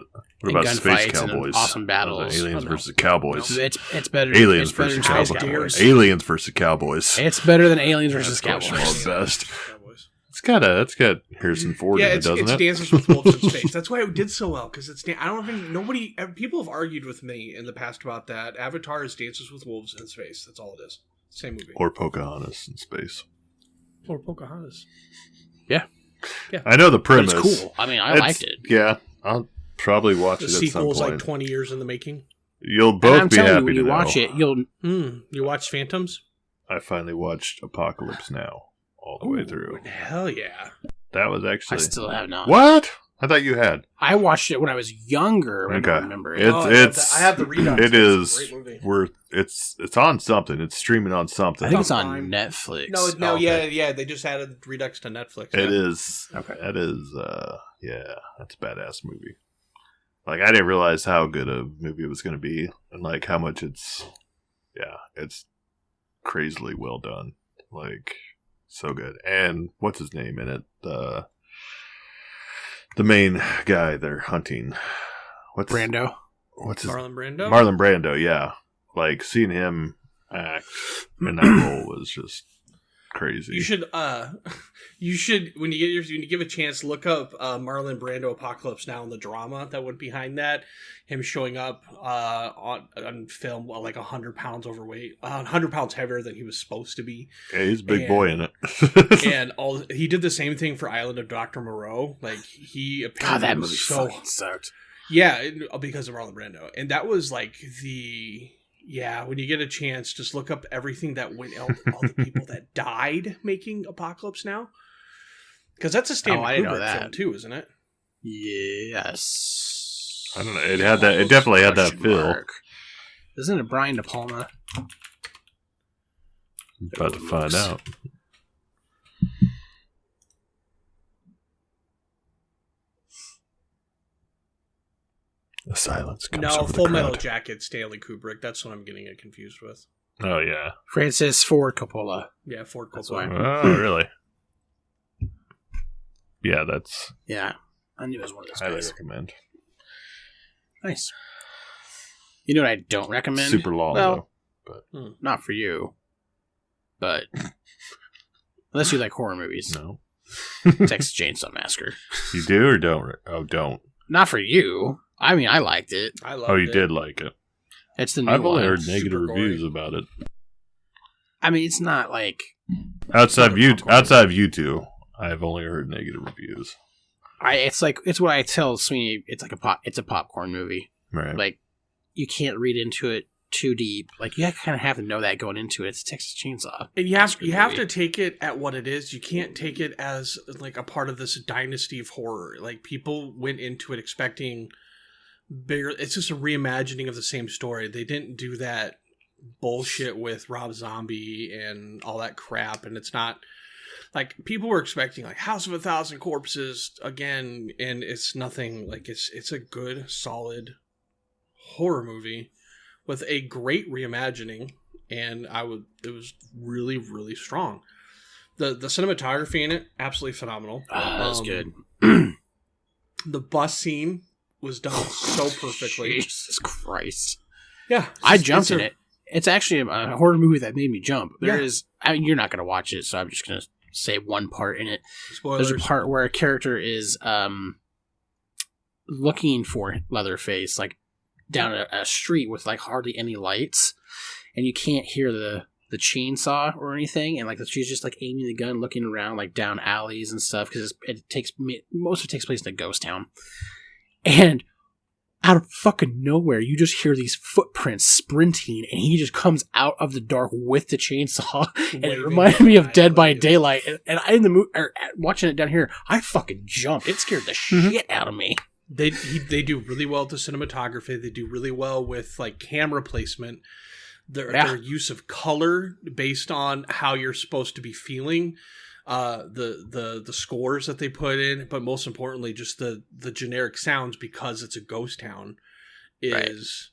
Space Cowboys? Awesome battles. Aliens versus Cowboys. No. It's better. Aliens versus Cowboys. Aliens versus Cowboys. It's better than Aliens versus Cowboys. Best. It's got Harrison Ford in it, doesn't it? It's Dances with Wolves in Space. That's why it did so well, because I don't even, people have argued with me in the past about that. Avatar is Dances with Wolves in Space. That's all it is. Same movie. Or Pocahontas in space. Or Pocahontas. Yeah. I know the premise. But it's cool. I mean, I liked it. Yeah. I'll probably watch it at some point. The sequel's like 20 years in the making. You'll both be happy when you to watch know. it, you'll... You watched Phantoms? I finally watched Apocalypse Now all the way through. Hell yeah. That was actually... I still have not. What? I thought you had. I watched it when I was younger. I remember it. I have the Redux. It is. It's a great movie. It's on something. It's streaming on something. I think it's on Netflix. No, yeah. They just added Redux to Netflix. It is. Okay. That is. Yeah, that's a badass movie. Like, I didn't realize how good a movie it was going to be, and like how much it's crazily well done. Like, so good. And what's his name in it? The main guy they're hunting. Brando. What's his Marlon Brando? Marlon Brando, yeah. Like, seeing him act in that role was just crazy. You should when you give a chance, look up Marlon Brando Apocalypse Now and the drama that went behind that. Him showing up on film like 100 pounds overweight, 100 pounds heavier than he was supposed to be. Yeah, he's a big boy in it. And he did the same thing for Island of Dr. Moreau. Like, he apparently that movie fucking sucked. Yeah, because of Marlon Brando, and that was like when you get a chance, just look up everything that went all the people that died making Apocalypse Now. Because that's a Stanley Kubrick film too, isn't it? Yes. I don't know. It had that. It definitely had that feel. Isn't it Brian De Palma? About to find out. The silence comes over Full the Metal crowd. Jacket, Stanley Kubrick. That's what I'm getting it confused with. Oh, yeah. Francis Ford Coppola. Yeah, Ford That's Coppola. why. Oh, really? Yeah, that's... Yeah. I knew it was one of those highly guys. recommend. Nice. You know what I don't recommend? Super long, though. But not for you. But... unless you like horror movies. No. Texas Chainsaw Massacre. You do or don't? Oh, don't. Not for you. I mean, I liked it. I loved it. Oh, you did like it. It's the new I've only one. heard negative Super reviews gory. about it. I mean, it's not like... Outside of you two, I've only heard negative reviews. It's what I tell Sweeney. It's like it's a popcorn movie. Right. Like, you can't read into it too deep. Like, you kind of have to know that going into it. It's Texas Chainsaw. And you have to take it at what it is. You can't take it as like a part of this dynasty of horror. Like, people went into it expecting bigger. It's just a reimagining of the same story. They didn't do that bullshit with Rob Zombie and all that crap. And it's not like people were expecting like House of a Thousand Corpses again, and it's nothing. Like, it's a good, solid horror movie with a great reimagining, and it was really, really strong. The cinematography in it, absolutely phenomenal. That's good. The bus scene was done so perfectly. Jesus Christ. Yeah. I jumped in it. It's actually a horror movie that made me jump. I mean, you're not going to watch it, so I'm just going to say one part in it. Spoilers. There's a part where a character is looking for Leatherface, like, down a street with like hardly any lights, and you can't hear the chainsaw or anything, and like she's just like aiming the gun, looking around like down alleys and stuff, because most of it takes place in a ghost town, and out of fucking nowhere you just hear these footprints sprinting, and he just comes out of the dark with the chainsaw, and it reminded me of Dead by Daylight, and I in the movie watching it down here, I fucking jumped. It scared the shit out of me. They do really well with the cinematography. They do really well with like camera placement. Their use of color based on how you're supposed to be feeling. The scores that they put in, but most importantly, just the generic sounds, because it's a ghost town, is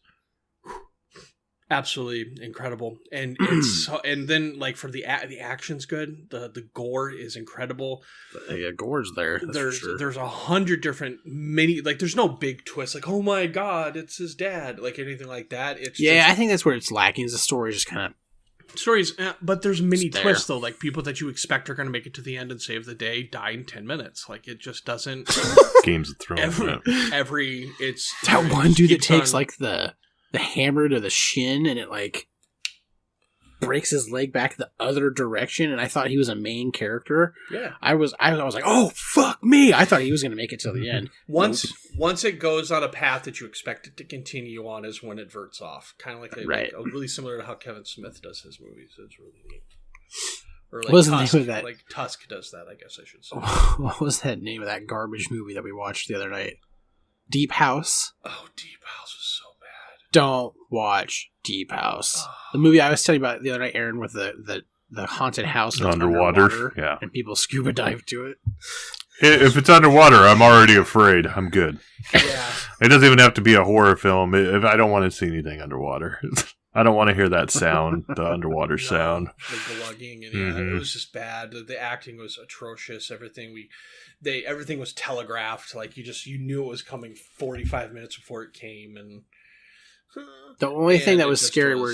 absolutely incredible. And it's and then like for the action's good. The gore is incredible. Yeah, gore's there. There's 100 different there's no big twist like, oh my god, it's his dad, like anything like that. It's I think that's where it's lacking. Is the story just kind of stories, but there's many twists though. Like people that you expect are going to make it to the end and save the day die in 10 minutes. Like it just doesn't. Games of Thrones. It's that one dude that takes like the hammer to the shin and it like breaks his leg back the other direction, and I thought he was a main character. Yeah, I was like, oh fuck me! I thought he was going to make it till the end. Once it goes on a path that you expect it to continue on, is when it verts off. Kind of like really similar to how Kevin Smith does his movies. It's really neat. Or like Tusk, the name of that? Like Tusk does that, I guess I should say. What was that name of that garbage movie that we watched the other night? Deep House. Oh, Deep House was so bad. Don't watch Deep House. The movie I was telling you about the other night, Aaron, with the haunted house that's underwater, yeah, and people scuba dive to it. If it's underwater, I'm already afraid. I'm good. Yeah, it doesn't even have to be a horror film. If I don't want to see anything underwater, I don't want to hear that sound, the underwater sound, the glugging, and it was just bad. The acting was atrocious. Everything was telegraphed. Like you knew it was coming 45 minutes before it came, and the only thing that was scary were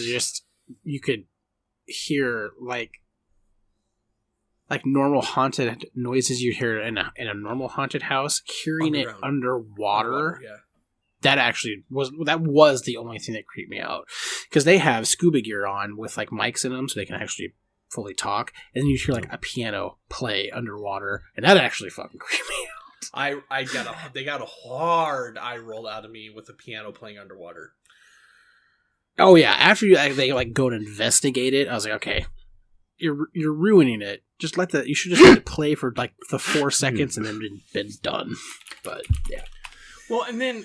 you could hear like normal haunted noises you'd hear in a normal haunted house. Hearing it underwater, yeah. That actually was the only thing that creeped me out, because they have scuba gear on with like mics in them so they can actually fully talk, and then you hear like a piano play underwater, and that actually fucking creeped me out. They got a hard eye roll out of me with the piano playing underwater. Oh yeah, after they like go and investigate it, I was like, okay, you're ruining it. You should just let it play for like the 4 seconds and then been done. But yeah. Well, and then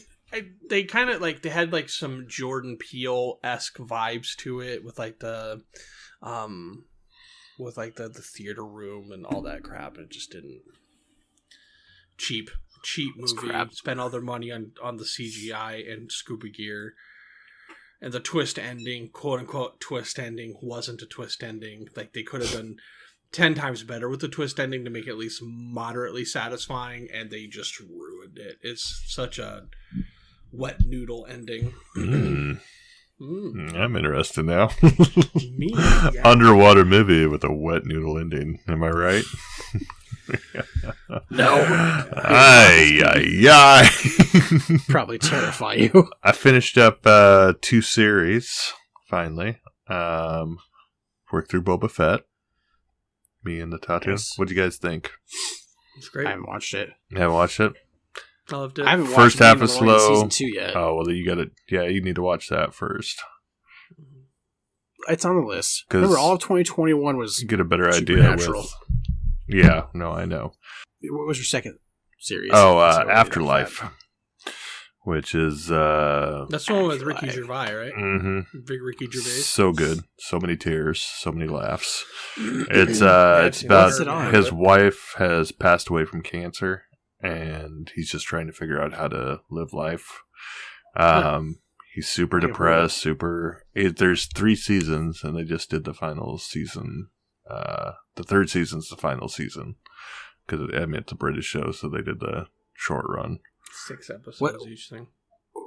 they kind of like they had like some Jordan Peele-esque vibes to it with like the theater room and all that crap. It just didn't cheap movie. Crap. Spent all their money on the CGI and scuba gear. And the twist ending, quote unquote twist ending, wasn't a twist ending. Like they could have done 10 times better with the twist ending to make it at least moderately satisfying, and they just ruined it. It's such a wet noodle ending. I'm interested now. Me? Yeah. Underwater movie with a wet noodle ending. Am I right? No. Ay. Probably terrify you. I finished up 2 series, finally. Worked through Boba Fett. Me and the Tattoo. Yes. What'd you guys think? It's great. I haven't watched it. You haven't watched it? I loved it. I haven't watched First half is slow. Season 2 yet. Oh, well, you need to watch that first. It's on the list. Remember, all of 2021 was you get a better idea with... Yeah, no, I know. What was your second series? Oh, Afterlife. Which is... That's the one with Ricky Gervais, right? Mm-hmm. Big Ricky Gervais. So good. So many tears. So many laughs. It's about his wife has passed away from cancer, and he's just trying to figure out how to live life. He's super depressed, there's 3 seasons, and they just did the final season. The 3rd season's the final season. Because it's a British show, so they did the short run. 6 episodes each thing.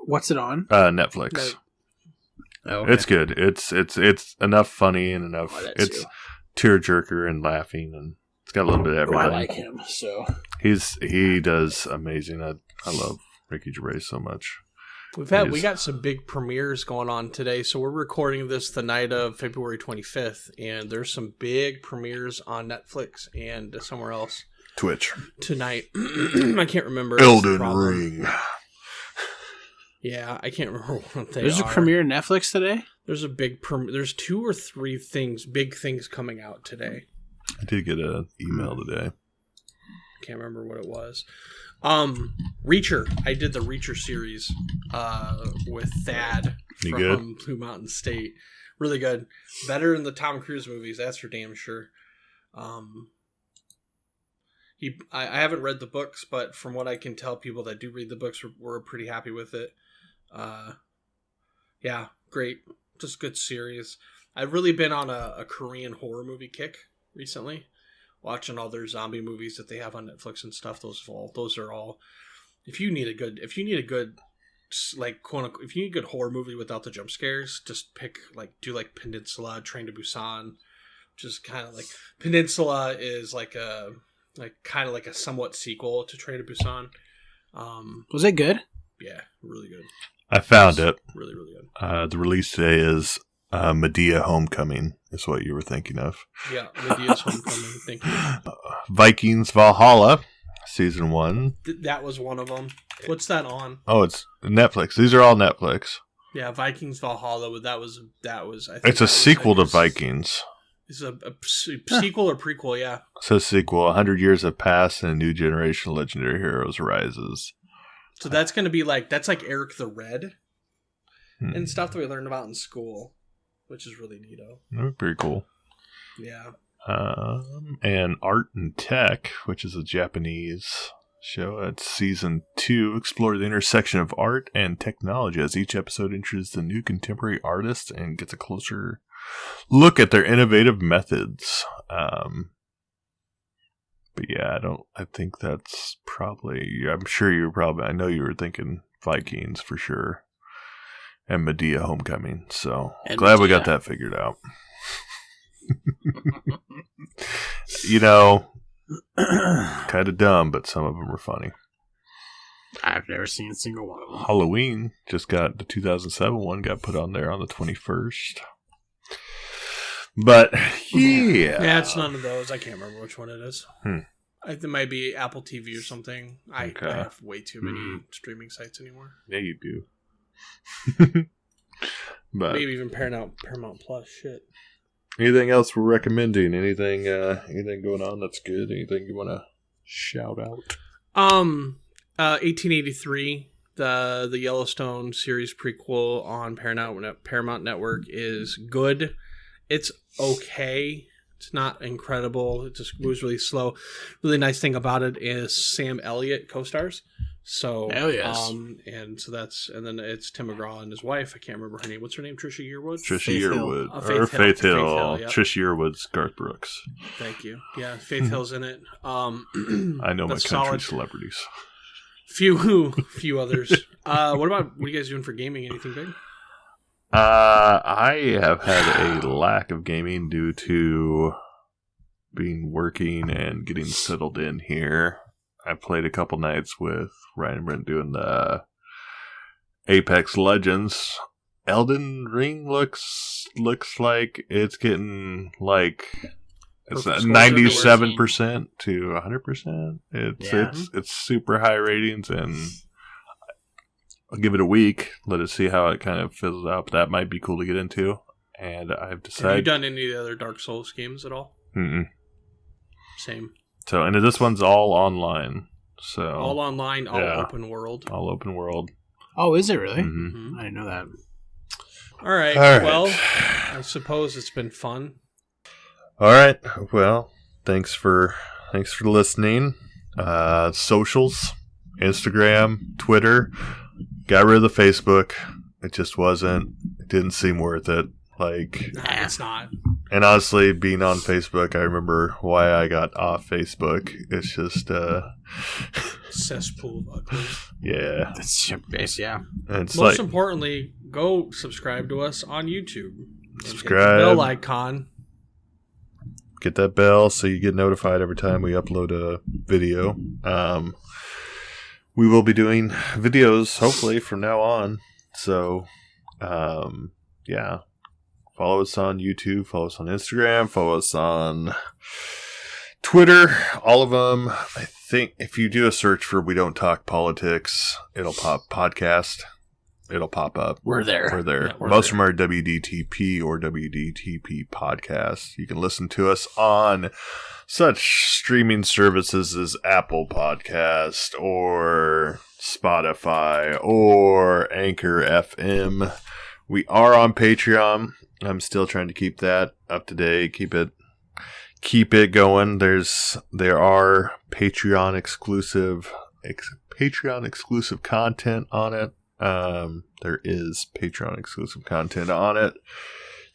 What's it on? Netflix. Oh, okay. It's good. It's enough funny and enough. It's tearjerker and laughing, and it's got a little bit of everything. I like him, so he does amazing. I love Ricky Gervais so much. We got some big premieres going on today, so we're recording this the night of February 25th, and there's some big premieres on Netflix and somewhere else. Twitch tonight. I can't remember. Elden Ring. Yeah, I can't remember what they are. There's a premiere on Netflix today? There's a big there's 2 or 3 big things coming out today. I did get an email today. Can't remember what it was. Reacher. I did the Reacher series with Thad from Blue Mountain State. Really good. Better than the Tom Cruise movies, that's for damn sure. I haven't read the books, but from what I can tell, people that do read the books were pretty happy with it. Yeah, great. Just good series. I've really been on a Korean horror movie kick recently, watching all their zombie movies that they have on Netflix and stuff. Those are all. If you need a good like if you need a good horror movie without the jump scares, just do Peninsula, Train to Busan. Just kind of like Peninsula is kind of like a somewhat sequel to Train to Busan. Was it good? Yeah, really good. I found it. Really, really good. The release today is Medea Homecoming, is what you were thinking of. Yeah, Medea's Homecoming. Thank you. Vikings Valhalla, season 1. That was one of them. What's that on? Oh, it's Netflix. These are all Netflix. Yeah, Vikings Valhalla. That was. I think it's a sequel to Vikings. It's a sequel or prequel, yeah. It says sequel. 100 years have passed and a new generation of legendary heroes arises. So that's going to be that's like Eric the Red and stuff that we learned about in school, which is really neato. Very cool. Yeah. And Art and Tech, which is a Japanese show. It's season 2. Explore the intersection of art and technology as each episode introduces a new contemporary artist and gets a closer look at their innovative methods. But yeah, I think that's probably, I'm sure I know you were thinking Vikings for sure. And Medea Homecoming. So glad we got that figured out. Kind of dumb, but some of them are funny. I've never seen a single one of them. Halloween the 2007 one got put on there on the 21st. But yeah, it's none of those. I can't remember which one it is. I think it might be Apple TV or something. I have way too many streaming sites anymore. Yeah, you do. But maybe even Paramount Plus. Shit. Anything else we're recommending? Anything going on that's good? Anything you want to shout out? 1883, the Yellowstone series prequel on Paramount Network is good. It's okay. It's not incredible. It just moves really slow. Really nice thing about it is Sam Elliott co-stars. So, hell yes. And then it's Tim McGraw and his wife. I can't remember her name. What's her name? Trisha Yearwood? Faith Hill. Trisha Yearwood's Garth Brooks. Thank you. Yeah, Faith Hill's in it. I know my country celebrities. Few others. What are you guys doing for gaming? Anything big? I have had a lack of gaming due to being working and getting settled in here. I played a couple nights with Ryan and Brent doing the Apex Legends. Elden Ring looks like it's getting it's 97% to 100%. It's super high ratings, and I'll give it a week, let it see how it kind of fizzles out. But that might be cool to get into. And I've decided. Have you done any of the other Dark Souls games at all? Same. So, and this one's all online. So all online, open world. All open world. Oh, is it really? Mm-hmm. I didn't know that. All right. Well, I suppose it's been fun. All right. Well, thanks for listening. Socials, Instagram, Twitter. Got rid of the Facebook. It just wasn't. It didn't seem worth it. It's not. And honestly, being on Facebook, I remember why I got off Facebook. It's just cesspool of ugly. Yeah. That's your base, yeah. And most importantly, go subscribe to us on YouTube. Subscribe. Hit the bell icon. Get that bell so you get notified every time we upload a video. We will be doing videos, hopefully, from now on. So, yeah. Follow us on YouTube. Follow us on Instagram. Follow us on Twitter. All of them. I think if you do a search for We Don't Talk Politics, it'll pop podcast. It'll pop up. We're there. Yeah, Most of them are WDTP or WDTP podcasts. You can listen to us on such streaming services as Apple Podcast or Spotify or Anchor FM. We are on Patreon. I'm still trying to keep that up to date. Keep it going. There are Patreon exclusive content on it. There is Patreon exclusive content on it.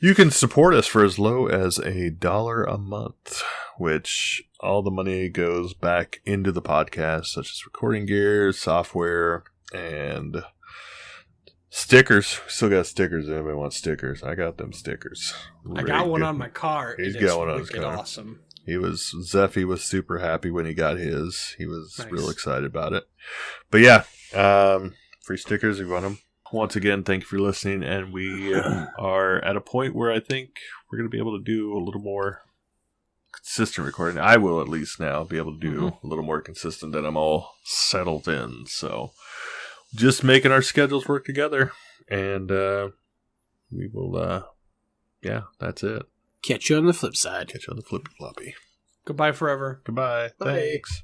You can support us for as low as $1 a month, which all the money goes back into the podcast, such as recording gear, software, and Stickers. Still got stickers. Anybody wants stickers? I got them stickers. I got one on my car. He's got one on his car. Awesome. Zeffy was super happy when he got his. He was real excited about it. But yeah, free stickers if you want them. Once again, thank you for listening. And we are at a point where I think we're going to be able to do a little more consistent recording. I will at least now be able to do a little more consistent that I'm all settled in. So just making our schedules work together. And we will, that's it. Catch you on the flip side. Catch you on the flippy floppy. Goodbye forever. Goodbye. Bye. Thanks.